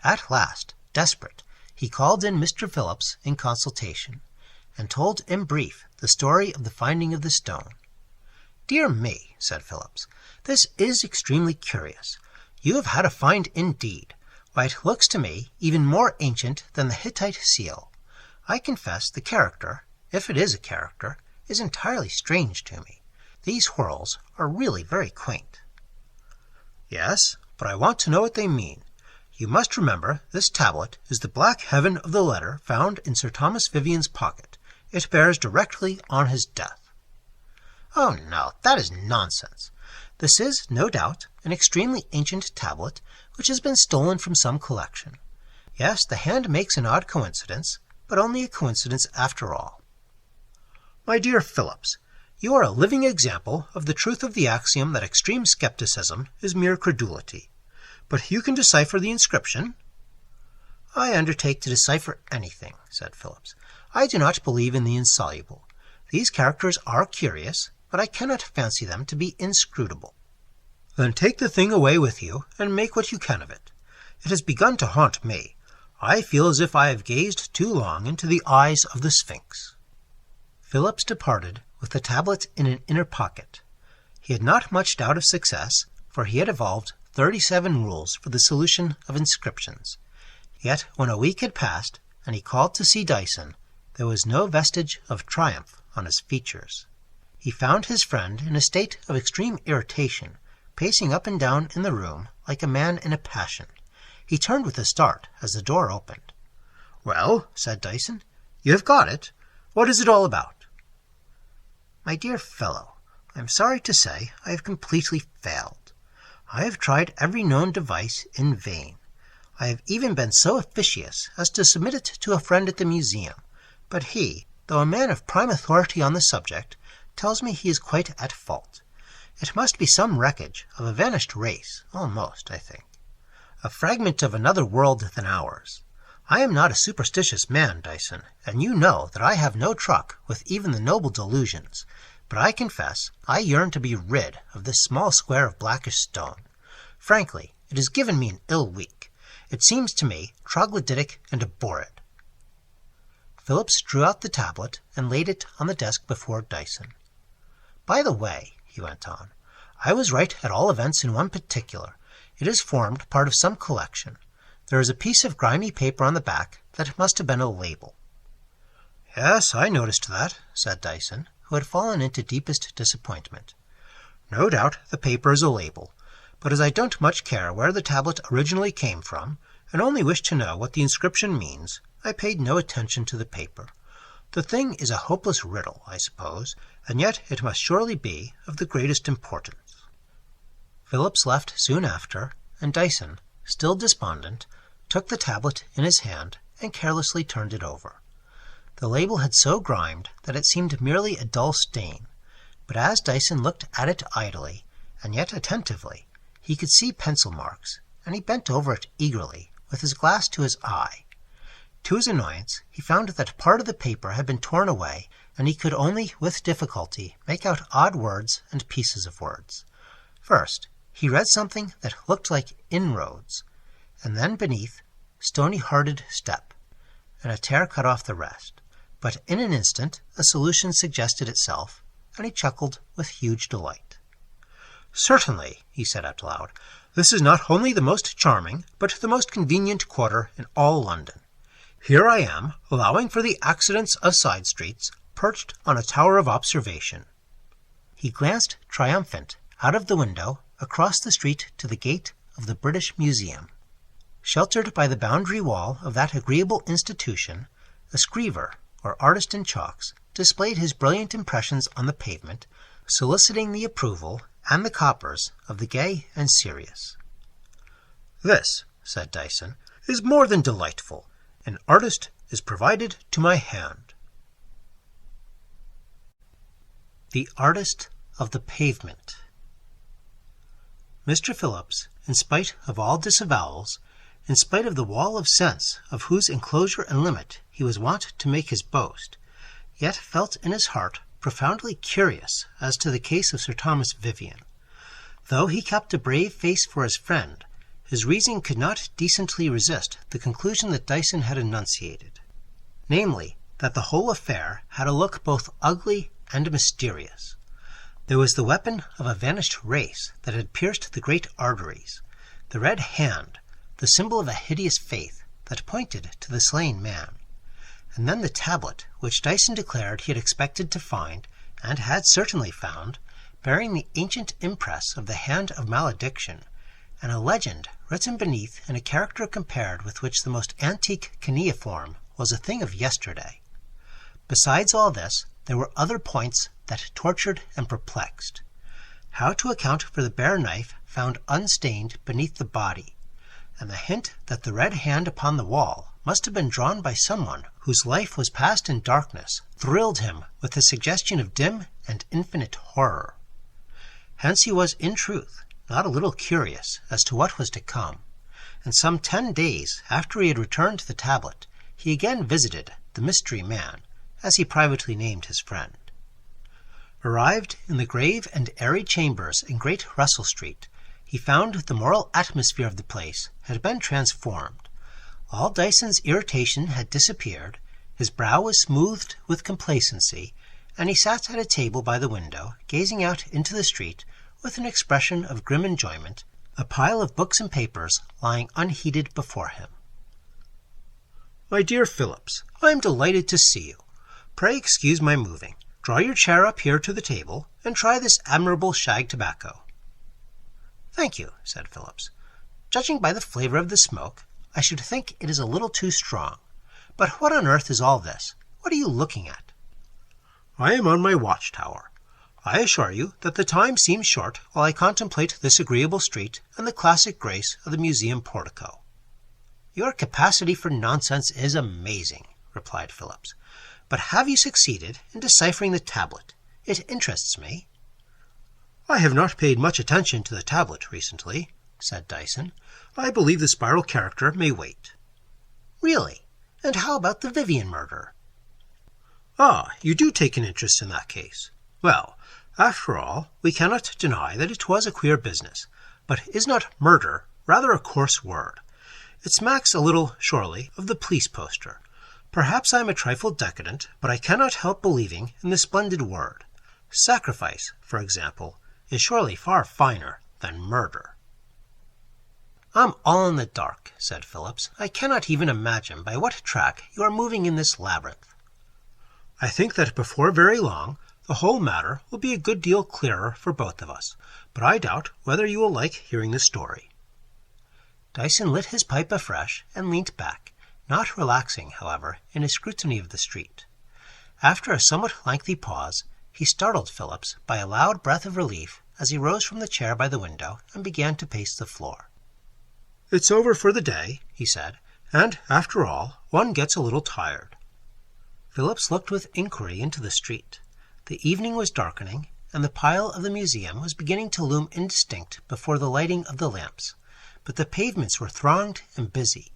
At last, desperate, he called in Mr. Phillips in consultation, and told in brief the story of the finding of the stone. "Dear me," said Phillips, "this is extremely curious. You have had a find indeed. Why, it looks to me even more ancient than the Hittite seal. I confess the character, if it is a character, is entirely strange to me. These whorls are really very quaint." "Yes, but I want to know what they mean. You must remember this tablet is the black heaven of the letter found in Sir Thomas Fuegian's pocket. It bears directly on his death." "Oh no, that is nonsense. This is, no doubt, an extremely ancient tablet which has been stolen from some collection. Yes, the hand makes an odd coincidence, but only a coincidence after all." "My dear Phillips, You are a living example of the truth of the axiom that extreme skepticism is mere credulity. But you can decipher the inscription?" "I undertake to decipher anything," said Phillips. "I do not believe in the insoluble. These characters are curious, but I cannot fancy them to be inscrutable." "Then take the thing away with you, and make what you can of it. It has begun to haunt me. I feel as if I have gazed too long into the eyes of the Sphinx." Phillips departed with the tablet in an inner pocket. He had not much doubt of success, for he had evolved 37 rules for the solution of inscriptions. Yet when a week had passed, and he called to see Dyson, there was no vestige of triumph on his features. He found his friend in a state of extreme irritation, pacing up and down in the room like a man in a passion. He turned with a start as the door opened. "Well," said Dyson, "you have got it. What is it all about?" "My dear fellow, I am sorry to say I have completely failed. I have tried every known device in vain. I have even been so officious as to submit it to a friend at the museum, but he, though a man of prime authority on the subject, tells me he is quite at fault. It must be some wreckage of a vanished race, almost, I think. A fragment of another world than ours. I am not a superstitious man, Dyson, and you know that I have no truck with even the noble delusions, but I confess I yearn to be rid of this small square of blackish stone. Frankly, it has given me an ill week. It seems to me troglodytic and abhorred." Phillips drew out the tablet and laid it on the desk before Dyson. "By the way," he went on, "I was right at all events in one particular. It has formed part of some collection. There is a piece of grimy paper on the back that must have been a label." "Yes, I noticed that," said Dyson, who had fallen into deepest disappointment. "No doubt the paper is a label, but as I don't much care where the tablet originally came from, and only wish to know what the inscription means, I paid no attention to the paper. The thing is a hopeless riddle, I suppose, and yet it must surely be of the greatest importance." Phillips left soon after, and Dyson, still despondent, took the tablet in his hand and carelessly turned it over. The label had so grimed that it seemed merely a dull stain, but as Dyson looked at it idly, and yet attentively, he could see pencil marks, and he bent over it eagerly, with his glass to his eye. To his annoyance, he found that part of the paper had been torn away, and he could only with difficulty make out odd words and pieces of words. First, he read something that looked like inroads, and then beneath, stony-hearted step, and a tear cut off the rest. But in an instant a solution suggested itself, and he chuckled with huge delight. "Certainly," he said out loud, "this is not only the most charming, but the most convenient quarter in all London. Here I am, allowing for the accidents of side streets, perched on a tower of observation." He glanced triumphant out of the window across the street to the gate of the British Museum. Sheltered by the boundary wall of that agreeable institution, a screever, or artist in chalks, displayed his brilliant impressions on the pavement, soliciting the approval and the coppers of the gay and serious. "This," said Dyson, "is more than delightful. An artist is provided to my hand." The Artist of the Pavement. Mr. Phillips, in spite of all disavowals, in spite of the wall of sense of whose enclosure and limit he was wont to make his boast, yet felt in his heart profoundly curious as to the case of Sir Thomas Vivian. Though he kept a brave face for his friend, his reason could not decently resist the conclusion that Dyson had enunciated, namely, that the whole affair had a look both ugly and mysterious. There was the weapon of a vanished race that had pierced the great arteries, the red hand, the symbol of a hideous faith that pointed to the slain man, and then the tablet which Dyson declared he had expected to find, and had certainly found, bearing the ancient impress of the hand of malediction, and a legend written beneath in a character compared with which the most antique cuneiform was a thing of yesterday. Besides all this, there were other points that tortured and perplexed. How to account for the bare knife found unstained beneath the body, and the hint that the red hand upon the wall must have been drawn by someone whose life was passed in darkness thrilled him with the suggestion of dim and infinite horror. Hence he was, in truth, not a little curious as to what was to come, and some 10 days after he had returned to the tablet, he again visited the mystery man, as he privately named his friend. Arrived in the grave and airy chambers in Great Russell Street, he found the moral atmosphere of the place had been transformed. All Dyson's irritation had disappeared, his brow was smoothed with complacency, and he sat at a table by the window, gazing out into the street with an expression of grim enjoyment, a pile of books and papers lying unheeded before him. "My dear Phillips, I am delighted to see you. Pray excuse my moving. Draw your chair up here to the table, and try this admirable shag tobacco." "Thank you," said Phillips. "Judging by the flavor of the smoke, I should think it is a little too strong. But what on earth is all this? What are you looking at?" "I am on my watchtower. I assure you that the time seems short while I contemplate this agreeable street and the classic grace of the museum portico." "Your capacity for nonsense is amazing," replied Phillips. "But have you succeeded in deciphering the tablet? It interests me." "I have not paid much attention to the tablet recently," said Dyson. "I believe the spiral character may wait." "Really? And how about the Vivian murder?" "Ah, you do take an interest in that case. Well, after all, we cannot deny that it was a queer business, but is not murder rather a coarse word? It smacks a little, surely, of the police poster. Perhaps I am a trifle decadent, but I cannot help believing in the splendid word. Sacrifice, for example, is surely far finer than murder." "I'm all in the dark," said Phillips. "I cannot even imagine by what track you are moving in this labyrinth." "I think that before very long the whole matter will be a good deal clearer for both of us, but I doubt whether you will like hearing the story." Dyson lit his pipe afresh and leant back, not relaxing, however, in his scrutiny of the street. After a somewhat lengthy pause, he startled Phillips by a loud breath of relief as he rose from the chair by the window and began to pace the floor. "It's over for the day," he said, "and, after all, one gets a little tired." Phillips looked with inquiry into the street. The evening was darkening, and the pile of the museum was beginning to loom indistinct before the lighting of the lamps, but the pavements were thronged and busy.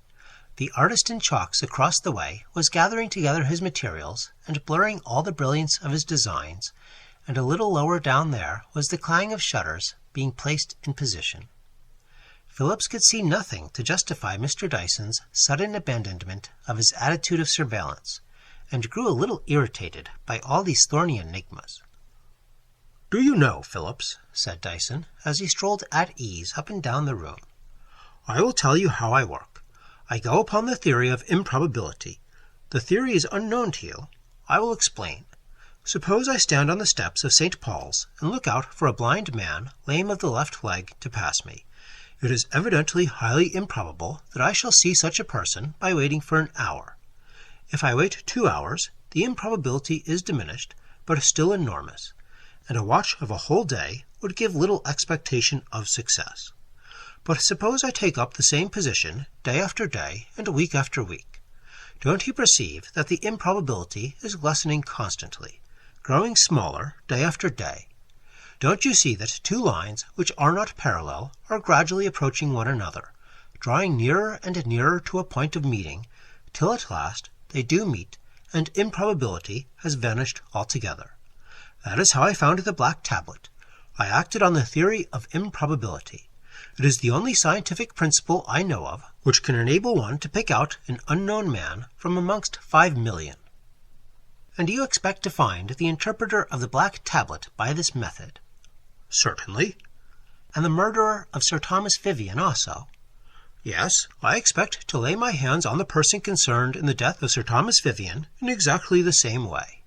The artist in chalks across the way was gathering together his materials and blurring all the brilliance of his designs, and a little lower down there was the clang of shutters being placed in position. Phillips could see nothing to justify Mr. Dyson's sudden abandonment of his attitude of surveillance, and grew a little irritated by all these thorny enigmas. "Do you know, Phillips," said Dyson, as he strolled at ease up and down the room, "I will tell you how I work. I go upon the theory of improbability. The theory is unknown to you. I will explain. Suppose I stand on the steps of St. Paul's and look out for a blind man, lame of the left leg, to pass me. It is evidently highly improbable that I shall see such a person by waiting for an hour. If I wait 2 hours, the improbability is diminished, but still enormous, and a watch of a whole day would give little expectation of success. But suppose I take up the same position day after day and week after week. Don't you perceive that the improbability is lessening constantly, growing smaller day after day? Don't you see that 2 lines which are not parallel are gradually approaching one another, drawing nearer and nearer to a point of meeting, till at last they do meet, and improbability has vanished altogether? That is how I found the black tablet. I acted on the theory of improbability. It is the only scientific principle I know of which can enable one to pick out an unknown man from amongst 5,000,000. And do you expect to find the interpreter of the black tablet by this method? Certainly. And the murderer of Sir Thomas Vivian also? Yes, I expect to lay my hands on the person concerned in the death of Sir Thomas Vivian in exactly the same way.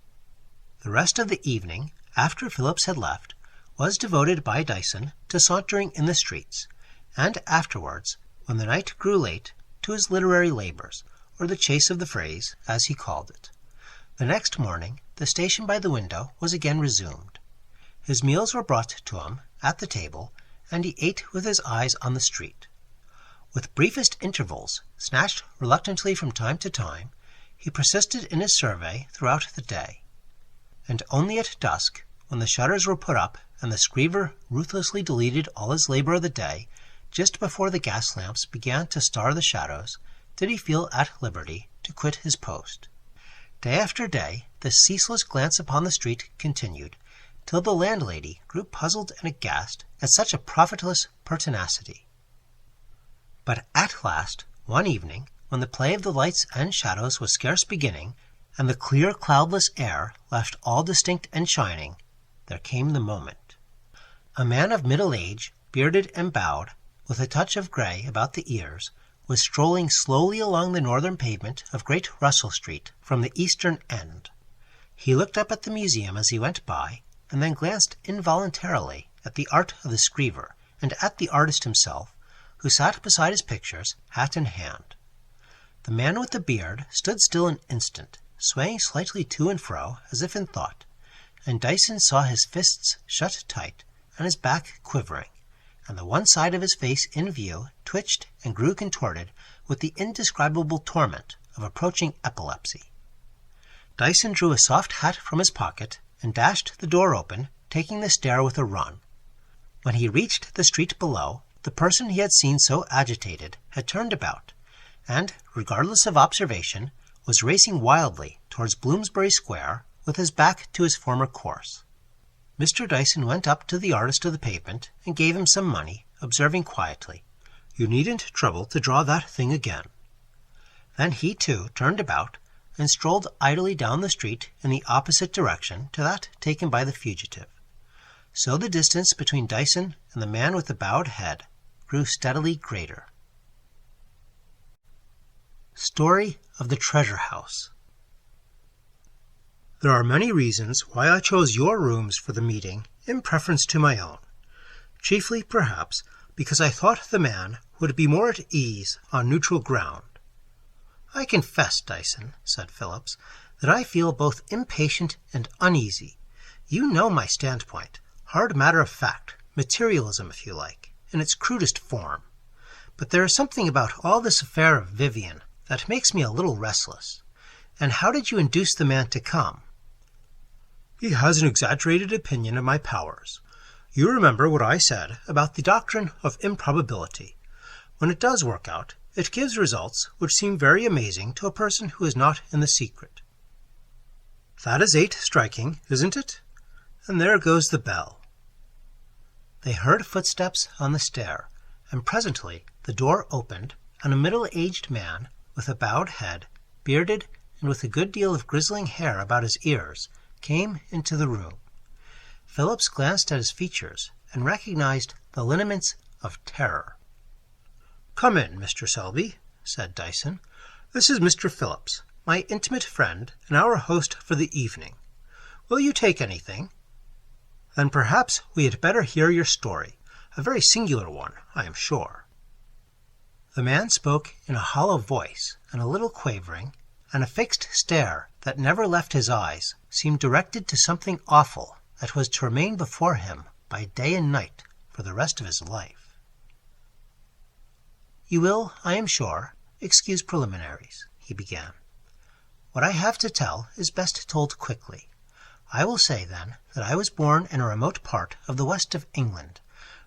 The rest of the evening, after Phillips had left, was devoted by Dyson to sauntering in the streets, and afterwards, when the night grew late, to his literary labours, or the chase of the phrase, as he called it. The next morning the station by the window was again resumed. His meals were brought to him at the table, and he ate with his eyes on the street. With briefest intervals, snatched reluctantly from time to time, he persisted in his survey throughout the day, and only at dusk, when the shutters were put up and the screever ruthlessly deleted all his labor of the day, just before the gas lamps began to star the shadows, did he feel at liberty to quit his post. Day after day this ceaseless glance upon the street continued, till the landlady grew puzzled and aghast at such a profitless pertinacity. But at last, one evening, when the play of the lights and shadows was scarce beginning, and the clear cloudless air left all distinct and shining, there came the moment. A man of middle age, bearded and bowed, with a touch of grey about the ears, was strolling slowly along the northern pavement of Great Russell Street from the eastern end. He looked up at the museum as he went by, and then glanced involuntarily at the art of the screever and at the artist himself, who sat beside his pictures, hat in hand. The man with the beard stood still an instant, swaying slightly to and fro as if in thought, and Dyson saw his fists shut tight and his back quivering, and the one side of his face in view twitched and grew contorted with the indescribable torment of approaching epilepsy. Dyson drew a soft hat from his pocket and dashed the door open, taking the stair with a run. When he reached the street below, the person he had seen so agitated had turned about, and, regardless of observation, was racing wildly towards Bloomsbury Square with his back to his former course. Mr. Dyson went up to the artist of the pavement and gave him some money, observing quietly, "You needn't trouble to draw that thing again." Then he too turned about and strolled idly down the street in the opposite direction to that taken by the fugitive. So the distance between Dyson and the man with the bowed head grew steadily greater. Story of the Treasure House. There are many reasons why I chose your rooms for the meeting in preference to my own. Chiefly, perhaps, because I thought the man would be more at ease on neutral ground. "I confess, Dyson," said Phillips, "that I feel both impatient and uneasy. You know my standpoint, hard matter of fact, materialism if you like, in its crudest form. But there is something about all this affair of Vivian that makes me a little restless. And how did you induce the man to come?" "He has an exaggerated opinion of my powers. You remember what I said about the doctrine of improbability. When it does work out, it gives results which seem very amazing to a person who is not in the secret. That is 8 striking, isn't it? And there goes the bell." They heard footsteps on the stair, and presently the door opened, and a middle-aged man, with a bowed head, bearded, and with a good deal of grizzling hair about his ears, came into the room. Phillips glanced at his features and recognized the lineaments of terror. "Come in, Mr. Selby," said Dyson. "This is Mr. Phillips, my intimate friend and our host for the evening. Will you take anything? Then perhaps we had better hear your story, a very singular one, I am sure." The man spoke in a hollow voice and a little quavering, and a fixed stare that never left his eyes seemed directed to something awful that was to remain before him by day and night for the rest of his life. "You will, I am sure, excuse preliminaries," he began. "What I have to tell is best told quickly. I will say, then, that I was born in a remote part of the west of England,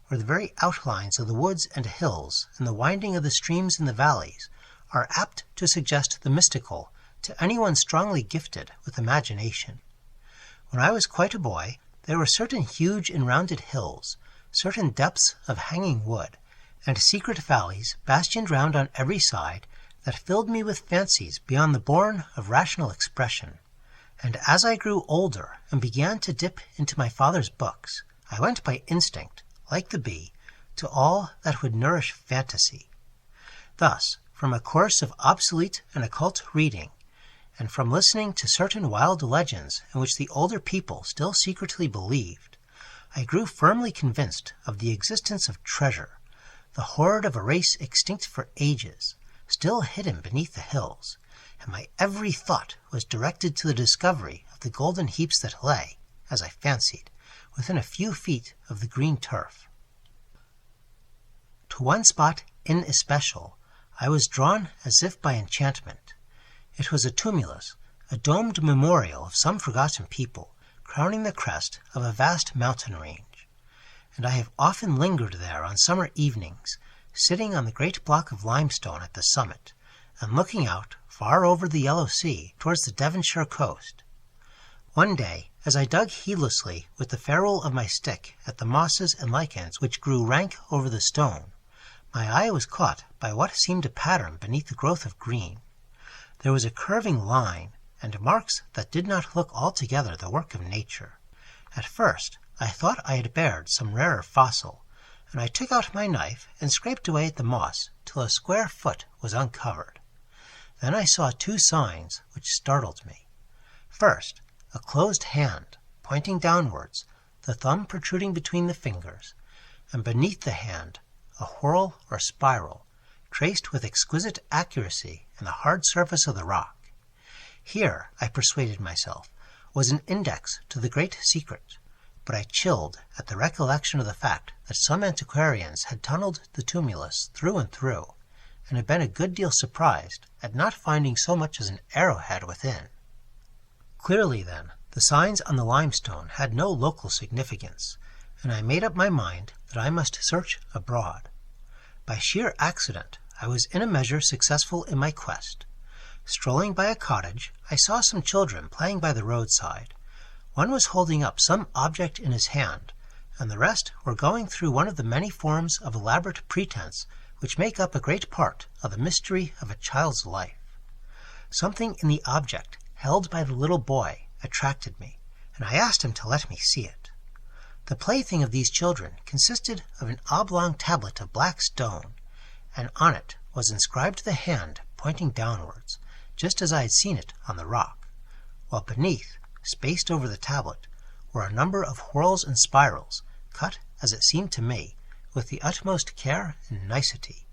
where the very outlines of the woods and hills and the winding of the streams in the valleys are apt to suggest the mystical to anyone strongly gifted with imagination. When I was quite a boy, there were certain huge and rounded hills, certain depths of hanging wood, and secret valleys bastioned round on every side that filled me with fancies beyond the bourne of rational expression. And as I grew older and began to dip into my father's books, I went by instinct, like the bee, to all that would nourish fantasy. Thus, from a course of obsolete and occult reading, and from listening to certain wild legends in which the older people still secretly believed, I grew firmly convinced of the existence of treasure, the hoard of a race extinct for ages, still hidden beneath the hills, and my every thought was directed to the discovery of the golden heaps that lay, as I fancied, within a few feet of the green turf. To one spot in especial I was drawn as if by enchantment. It was a tumulus, a domed memorial of some forgotten people, crowning the crest of a vast mountain range, and I have often lingered there on summer evenings, sitting on the great block of limestone at the summit, and looking out far over the Yellow Sea towards the Devonshire coast. One day, as I dug heedlessly with the ferrule of my stick at the mosses and lichens which grew rank over the stone, my eye was caught by what seemed a pattern beneath the growth of green. There was a curving line, and marks that did not look altogether the work of nature. At first I thought I had bared some rarer fossil, and I took out my knife and scraped away at the moss till a square foot was uncovered. Then I saw two signs which startled me. First, a closed hand, pointing downwards, the thumb protruding between the fingers, and beneath the hand a whorl or spiral, traced with exquisite accuracy in the hard surface of the rock. Here, I persuaded myself, was an index to the great secret, but I chilled at the recollection of the fact that some antiquarians had tunneled the tumulus through and through, and had been a good deal surprised at not finding so much as an arrowhead within. Clearly, then, the signs on the limestone had no local significance, and I made up my mind that I must search abroad. By sheer accident, I was in a measure successful in my quest. Strolling by a cottage, I saw some children playing by the roadside. One was holding up some object in his hand, and the rest were going through one of the many forms of elaborate pretense which make up a great part of the mystery of a child's life. Something in the object held by the little boy attracted me, and I asked him to let me see it. The plaything of these children consisted of an oblong tablet of black stone, and on it was inscribed the hand pointing downwards, just as I had seen it on the rock, while beneath, spaced over the tablet, were a number of whorls and spirals, cut, as it seemed to me, with the utmost care and nicety.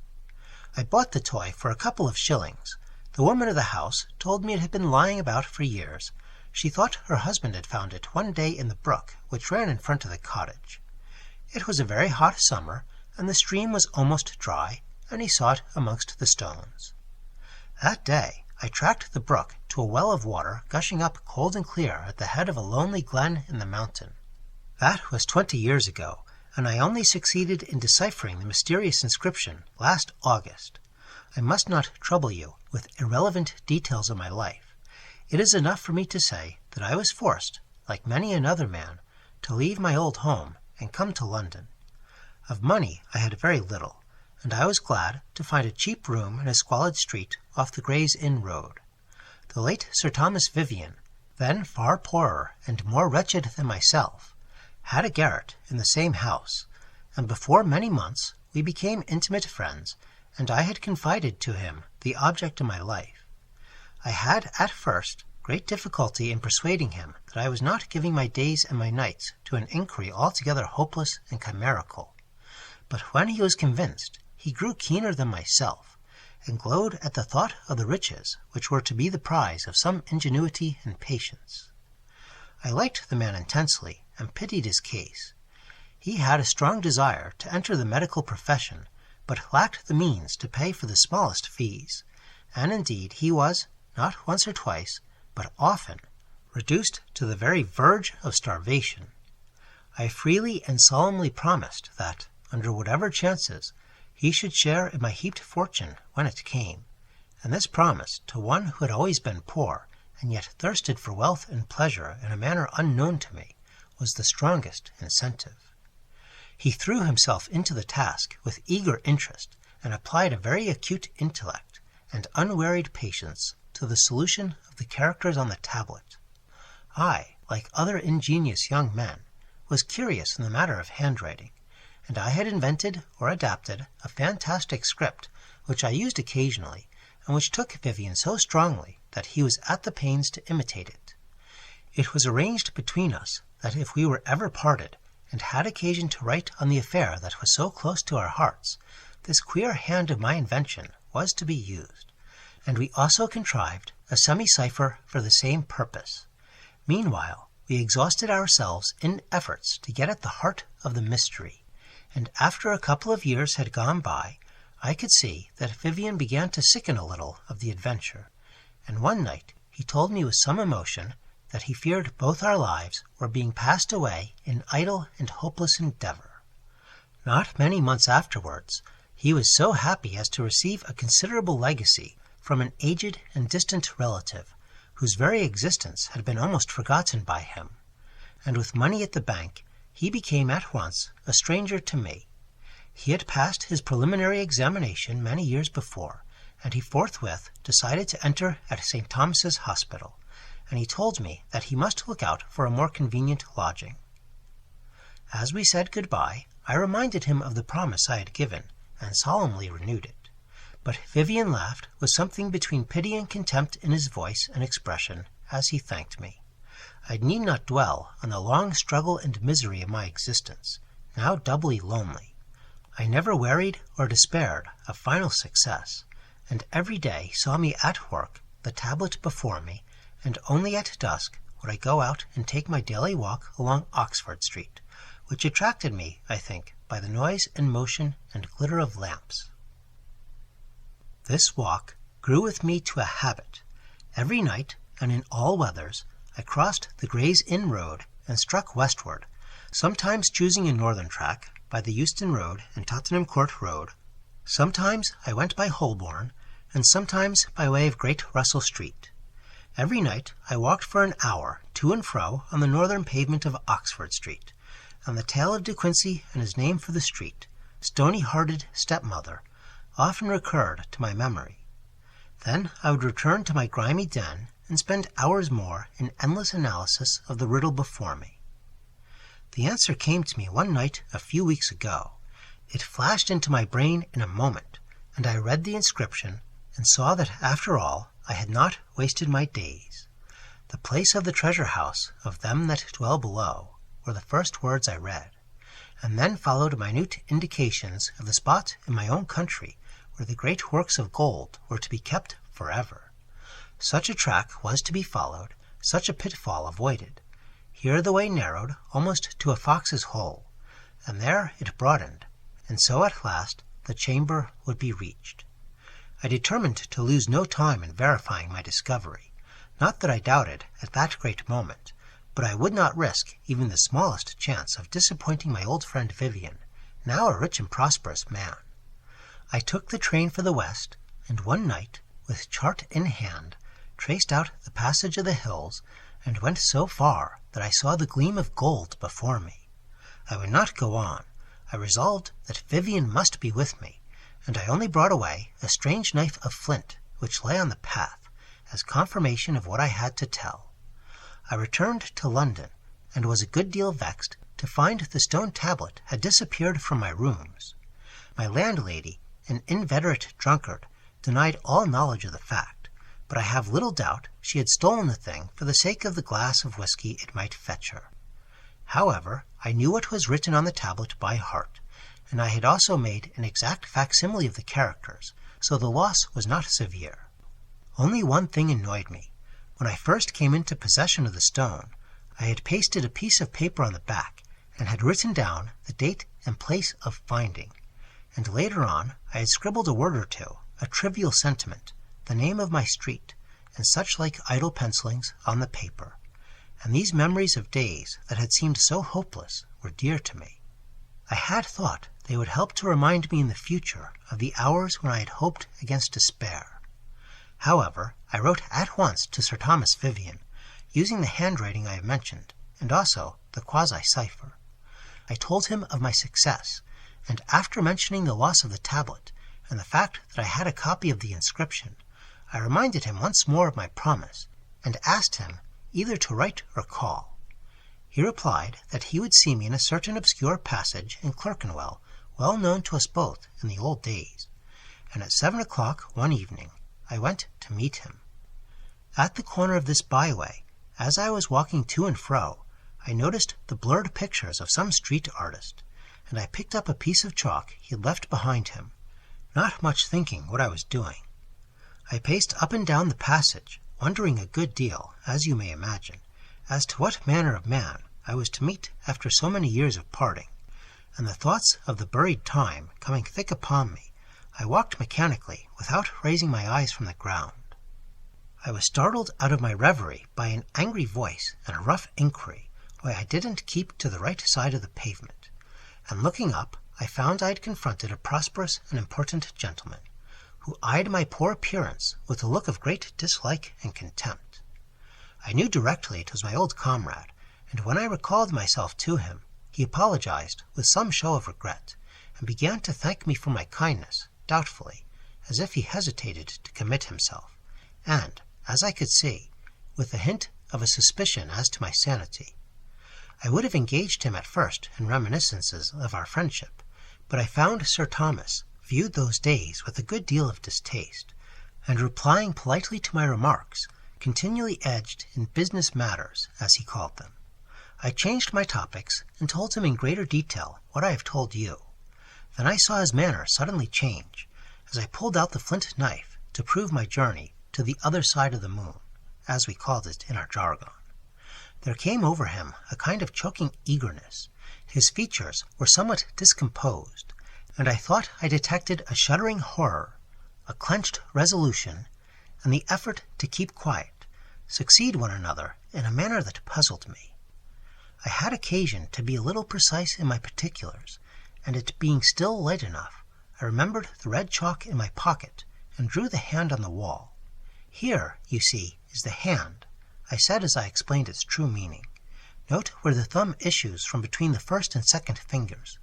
I bought the toy for a couple of shillings. The woman of the house told me it had been lying about for years. She thought her husband had found it one day in the brook which ran in front of the cottage. It was a very hot summer, and the stream was almost dry, and he saw it amongst the stones. That day I tracked the brook to a well of water gushing up cold and clear at the head of a lonely glen in the mountain. That was 20 years ago, and I only succeeded in deciphering the mysterious inscription last August. I must not trouble you with irrelevant details of my life. It is enough for me to say that I was forced, like many another man, to leave my old home and come to London. Of money I had very little, and I was glad to find a cheap room in a squalid street off the Gray's Inn Road. The late Sir Thomas Vivian, then far poorer and more wretched than myself, had a garret in the same house, and before many months we became intimate friends, and I had confided to him the object of my life. I had at first great difficulty in persuading him that I was not giving my days and my nights to an inquiry altogether hopeless and chimerical. But when he was convinced, he grew keener than myself, and glowed at the thought of the riches which were to be the prize of some ingenuity and patience. I liked the man intensely, and pitied his case. He had a strong desire to enter the medical profession, but lacked the means to pay for the smallest fees, and indeed he was, not once or twice, but often, reduced to the very verge of starvation. I freely and solemnly promised that, under whatever chances, he should share in my heaped fortune when it came, and this promise to one who had always been poor, and yet thirsted for wealth and pleasure in a manner unknown to me, was the strongest incentive. He threw himself into the task with eager interest, and applied a very acute intellect and unwearied patience to the solution of the characters on the tablet. I, like other ingenious young men, was curious in the matter of handwriting, and I had invented or adapted a fantastic script which I used occasionally, and which took Vivian so strongly that he was at the pains to imitate it. It was arranged between us that if we were ever parted, and had occasion to write on the affair that was so close to our hearts, this queer hand of my invention was to be used, and we also contrived a semi-cipher for the same purpose. Meanwhile, we exhausted ourselves in efforts to get at the heart of the mystery, and after a couple of years had gone by, I could see that Vivian began to sicken a little of the adventure, and one night he told me with some emotion that he feared both our lives were being passed away in idle and hopeless endeavor. Not many months afterwards, he was so happy as to receive a considerable legacy from an aged and distant relative, whose very existence had been almost forgotten by him, and with money at the bank, he became at once a stranger to me. He had passed his preliminary examination many years before, and he forthwith decided to enter at St. Thomas's Hospital, and he told me that he must look out for a more convenient lodging. As we said good-bye, I reminded him of the promise I had given, and solemnly renewed it. But Vivian laughed with something between pity and contempt in his voice and expression as he thanked me. I need not dwell on the long struggle and misery of my existence, now doubly lonely. I never wearied or despaired of final success, and every day saw me at work, the tablet before me, and only at dusk would I go out and take my daily walk along Oxford Street, which attracted me, I think, by the noise and motion and glitter of lamps. This walk grew with me to a habit. Every night, and in all weathers, I crossed the Gray's Inn Road and struck westward, sometimes choosing a northern track by the Euston Road and Tottenham Court Road. Sometimes I went by Holborn, and sometimes by way of Great Russell Street. Every night I walked for an hour to and fro on the northern pavement of Oxford Street, and the tale of De Quincey and his name for the street, stony-hearted stepmother, often recurred to my memory. Then I would return to my grimy den and spend hours more in endless analysis of the riddle before me. The answer came to me one night a few weeks ago. It flashed into my brain in a moment, and I read the inscription and saw that after all I had not wasted my days. The place of the treasure house of them that dwell below were the first words I read, and then followed minute indications of the spot in my own country where the great works of gold were to be kept forever. Such a track was to be followed, such a pitfall avoided. Here the way narrowed almost to a fox's hole, and there it broadened, and so at last the chamber would be reached. I determined to lose no time in verifying my discovery. Not that I doubted at that great moment, but I would not risk even the smallest chance of disappointing my old friend Vivian, now a rich and prosperous man. I took the train for the west, and one night, with chart in hand, traced out the passage of the hills, and went so far that I saw the gleam of gold before me. I would not go on. I resolved that Vivian must be with me, and I only brought away a strange knife of flint which lay on the path, as confirmation of what I had to tell. I returned to London, and was a good deal vexed to find the stone tablet had disappeared from my rooms. My landlady, an inveterate drunkard, denied all knowledge of the fact, but I have little doubt she had stolen the thing for the sake of the glass of whiskey it might fetch her. However, I knew what was written on the tablet by heart, and I had also made an exact facsimile of the characters, so the loss was not severe. Only one thing annoyed me. When I first came into possession of the stone, I had pasted a piece of paper on the back, and had written down the date and place of finding, and later on I had scribbled a word or two, a trivial sentiment, the name of my street, and such like idle pencilings on the paper, and these memories of days that had seemed so hopeless were dear to me. I had thought they would help to remind me in the future of the hours when I had hoped against despair. However, I wrote at once to Sir Thomas Vivian, using the handwriting I have mentioned, and also the quasi-cipher. I told him of my success, and after mentioning the loss of the tablet, and the fact that I had a copy of the inscription, I reminded him once more of my promise, and asked him either to write or call. He replied that he would see me in a certain obscure passage in Clerkenwell, well known to us both in the old days, and at 7 o'clock one evening I went to meet him. At the corner of this byway, as I was walking to and fro, I noticed the blurred pictures of some street artist, and I picked up a piece of chalk he had left behind him, not much thinking what I was doing. I paced up and down the passage, wondering a good deal, as you may imagine, as to what manner of man I was to meet after so many years of parting, and the thoughts of the buried time coming thick upon me, I walked mechanically without raising my eyes from the ground. I was startled out of my reverie by an angry voice and a rough inquiry why I didn't keep to the right side of the pavement, and looking up, I found I had confronted a prosperous and important gentleman, who eyed my poor appearance with a look of great dislike and contempt. I knew directly it was my old comrade, and when I recalled myself to him, he apologized with some show of regret, and began to thank me for my kindness, doubtfully, as if he hesitated to commit himself, and, as I could see, with a hint of a suspicion as to my sanity. I would have engaged him at first in reminiscences of our friendship, but I found Sir Thomas viewed those days with a good deal of distaste, and replying politely to my remarks, continually edged in business matters, as he called them. I changed my topics, and told him in greater detail what I have told you. Then I saw his manner suddenly change, as I pulled out the flint knife to prove my journey to the other side of the moon, as we called it in our jargon. There came over him a kind of choking eagerness. His features were somewhat discomposed, and I thought I detected a shuddering horror, a clenched resolution, and the effort to keep quiet, succeed one another in a manner that puzzled me. I had occasion to be a little precise in my particulars, and it being still light enough, I remembered the red chalk in my pocket, and drew the hand on the wall. Here, you see, is the hand, I said as I explained its true meaning. Note where the thumb issues from between the first and second fingers,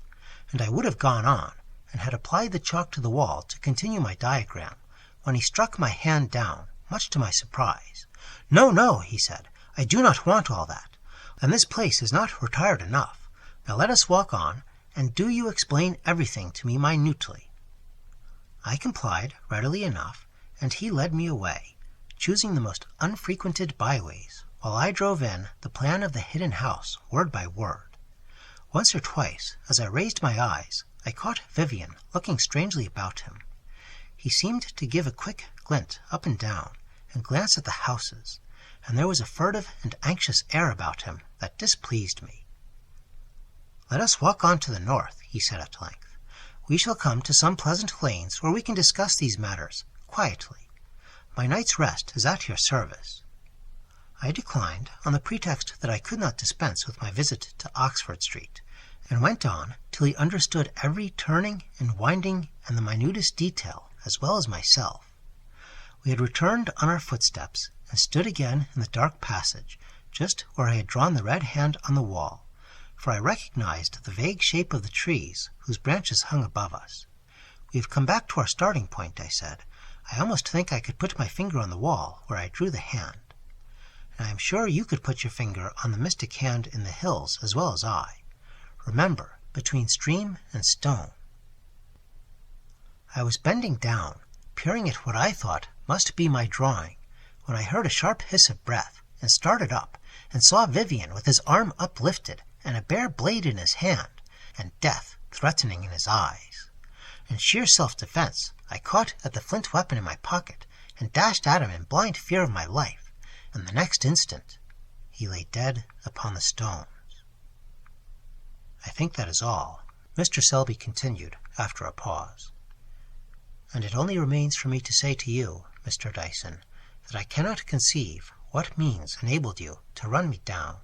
and I would have gone on, and had applied the chalk to the wall to continue my diagram, when he struck my hand down, much to my surprise. "No, no," he said, "I do not want all that, and this place is not retired enough. Now let us walk on, and do you explain everything to me minutely." I complied readily enough, and he led me away, choosing the most unfrequented byways, while I drove in the plan of the hidden house word by word. Once or twice, as I raised my eyes, I caught Vivian looking strangely about him. He seemed to give a quick glint up and down, and glance at the houses, and there was a furtive and anxious air about him that displeased me. "Let us walk on to the north," he said at length. "We shall come to some pleasant lanes where we can discuss these matters quietly. My night's rest is at your service." I declined on the pretext that I could not dispense with my visit to Oxford Street, and went on till he understood every turning and winding and the minutest detail as well as myself. We had returned on our footsteps, and stood again in the dark passage, just where I had drawn the red hand on the wall, for I recognized the vague shape of the trees whose branches hung above us. "We have come back to our starting point," I said. "I almost think I could put my finger on the wall where I drew the hand. And I am sure you could put your finger on the mystic hand in the hills as well as I. Remember, between stream and stone." I was bending down, peering at what I thought must be my drawing, when I heard a sharp hiss of breath, and started up, and saw Vivian with his arm uplifted, and a bare blade in his hand, and death threatening in his eyes. In sheer self-defense, I caught at the flint weapon in my pocket, and dashed at him in blind fear of my life, and the next instant he lay dead upon the stones. "I think that is all," Mr. Selby continued after a pause. "And it only remains for me to say to you, Mr. Dyson, that I cannot conceive what means enabled you to run me down."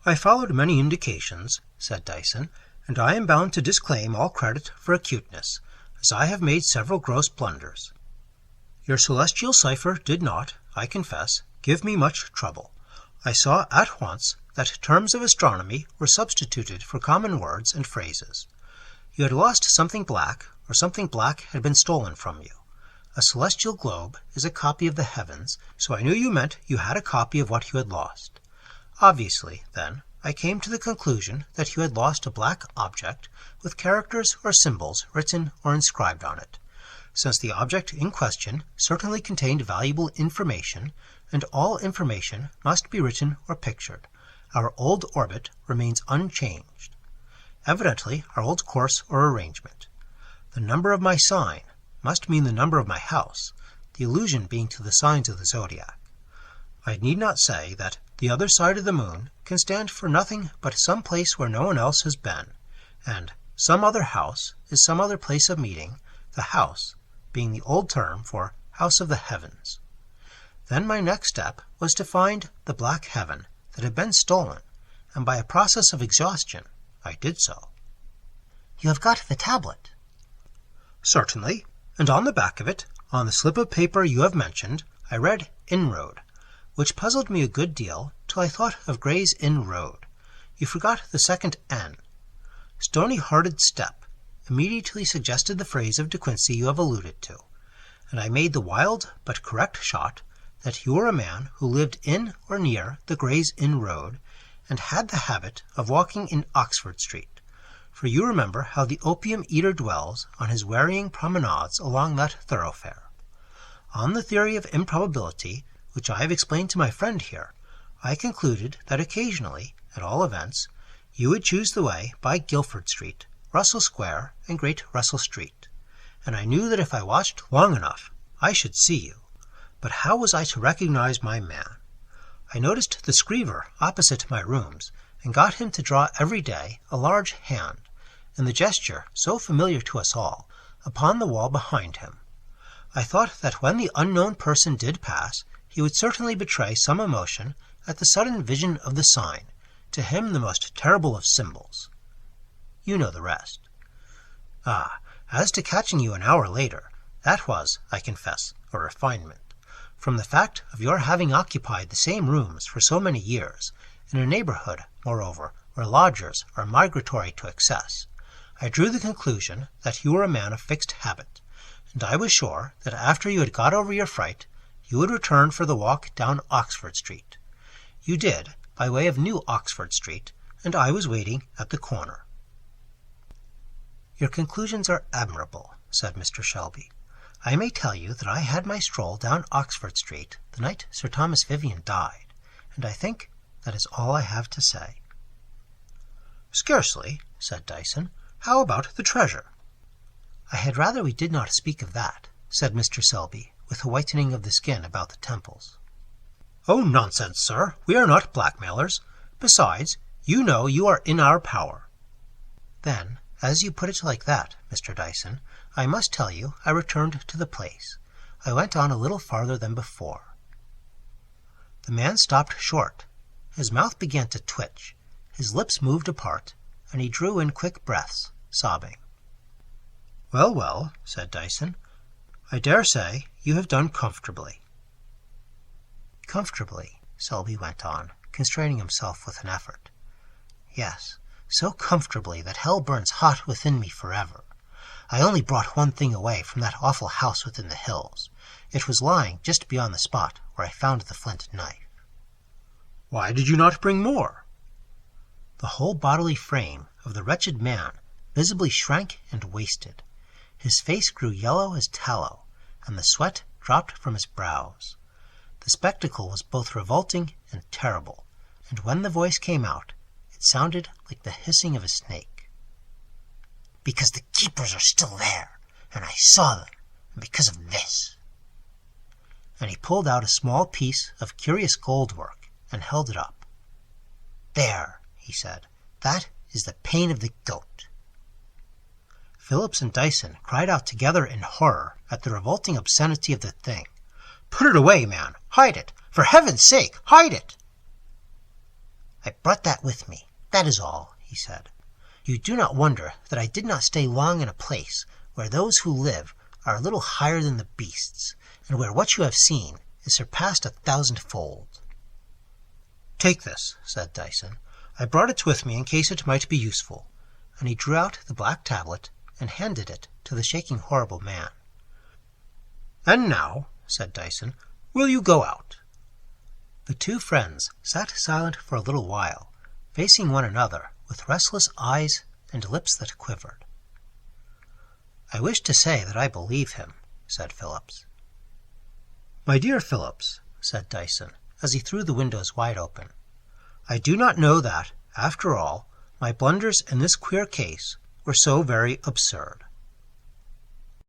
"I followed many indications," said Dyson, "and I am bound to disclaim all credit for acuteness, as I have made several gross blunders. Your celestial cipher did not, I confess, give me much trouble. I saw at once that terms of astronomy were substituted for common words and phrases. You had lost something black, or something black had been stolen from you. A celestial globe is a copy of the heavens, so I knew you meant you had a copy of what you had lost. Obviously, then, I came to the conclusion that you had lost a black object with characters or symbols written or inscribed on it. Since the object in question certainly contained valuable information, and all information must be written or pictured, our old orbit remains unchanged. Evidently our old course or arrangement. The number of my sign must mean the number of my house, the allusion being to the signs of the zodiac. I need not say that the other side of the moon can stand for nothing but some place where no one else has been, and some other house is some other place of meeting, the house being the old term for house of the heavens. Then my next step was to find the black heaven that had been stolen, and by a process of exhaustion I did so. You have got the tablet? Certainly, and on the back of it, on the slip of paper you have mentioned, I read inroad, which puzzled me a good deal till I thought of Gray's Inn Road. You forgot the second N. Stony-hearted step immediately suggested the phrase of De Quincey you have alluded to, and I made the wild but correct shot that you were a man who lived in or near the Gray's Inn Road, and had the habit of walking in Oxford Street, for you remember how the opium-eater dwells on his wearying promenades along that thoroughfare. On the theory of improbability, which I have explained to my friend here, I concluded that occasionally, at all events, you would choose the way by Guildford Street, Russell Square, and Great Russell Street, and I knew that if I watched long enough, I should see you. But how was I to recognize my man? I noticed the screever opposite my rooms, and got him to draw every day a large hand, in the gesture so familiar to us all, upon the wall behind him. I thought that when the unknown person did pass, he would certainly betray some emotion at the sudden vision of the sign, to him the most terrible of symbols. You know the rest. As to catching you an hour later, that was, I confess, a refinement, from the fact of your having occupied the same rooms for so many years, in a neighborhood, moreover, where lodgers are migratory to excess. I drew the conclusion that you were a man of fixed habit, and I was sure that after you had got over your fright, you would return for the walk down Oxford Street. You did, by way of New Oxford Street, and I was waiting at the corner. Your conclusions are admirable, said Mr. Shelby. I may tell you that I had my stroll down Oxford Street the night Sir Thomas Vivian died, and I think that is all I have to say. Scarcely, said Dyson. How about the treasure? I had rather we did not speak of that, said Mr. Selby, with a whitening of the skin about the temples. Oh, nonsense, sir. We are not blackmailers. Besides, you know you are in our power. Then, as you put it like that, Mr. Dyson, I must tell you I returned to the place. I went on a little farther than before. The man stopped short. His mouth began to twitch. His lips moved apart, and he drew in quick breaths, sobbing. Well, well, said Dyson, I dare say you have done comfortably. Comfortably, Selby went on, constraining himself with an effort. Yes, so comfortably that hell burns hot within me forever. I only brought one thing away from that awful house within the hills. It was lying just beyond the spot where I found the flint knife. Why did you not bring more? The whole bodily frame of the wretched man visibly shrank and wasted. His face grew yellow as tallow, and the sweat dropped from his brows. The spectacle was both revolting and terrible, and when the voice came out, it sounded like the hissing of a snake. Because the keepers are still there, and I saw them, and because of this. And he pulled out a small piece of curious gold work and held it up. There, he said, that is the pane of the goat. Phillips and Dyson cried out together in horror at the revolting obscenity of the thing. Put it away, man! Hide it! For heaven's sake, hide it! I brought that with me, that is all, he said. You do not wonder that I did not stay long in a place where those who live are a little higher than the beasts, and where what you have seen is surpassed 1,000-fold. Take this, said Dyson. I brought it with me in case it might be useful, and he drew out the black tablet and handed it to the shaking horrible man. And now, said Dyson, will you go out? The two friends sat silent for a little while, facing one another with restless eyes and lips that quivered. I wish to say that I believe him, said Phillips. My dear Phillips, said Dyson, as he threw the windows wide open, I do not know that, after all, my blunders in this queer case were so very absurd.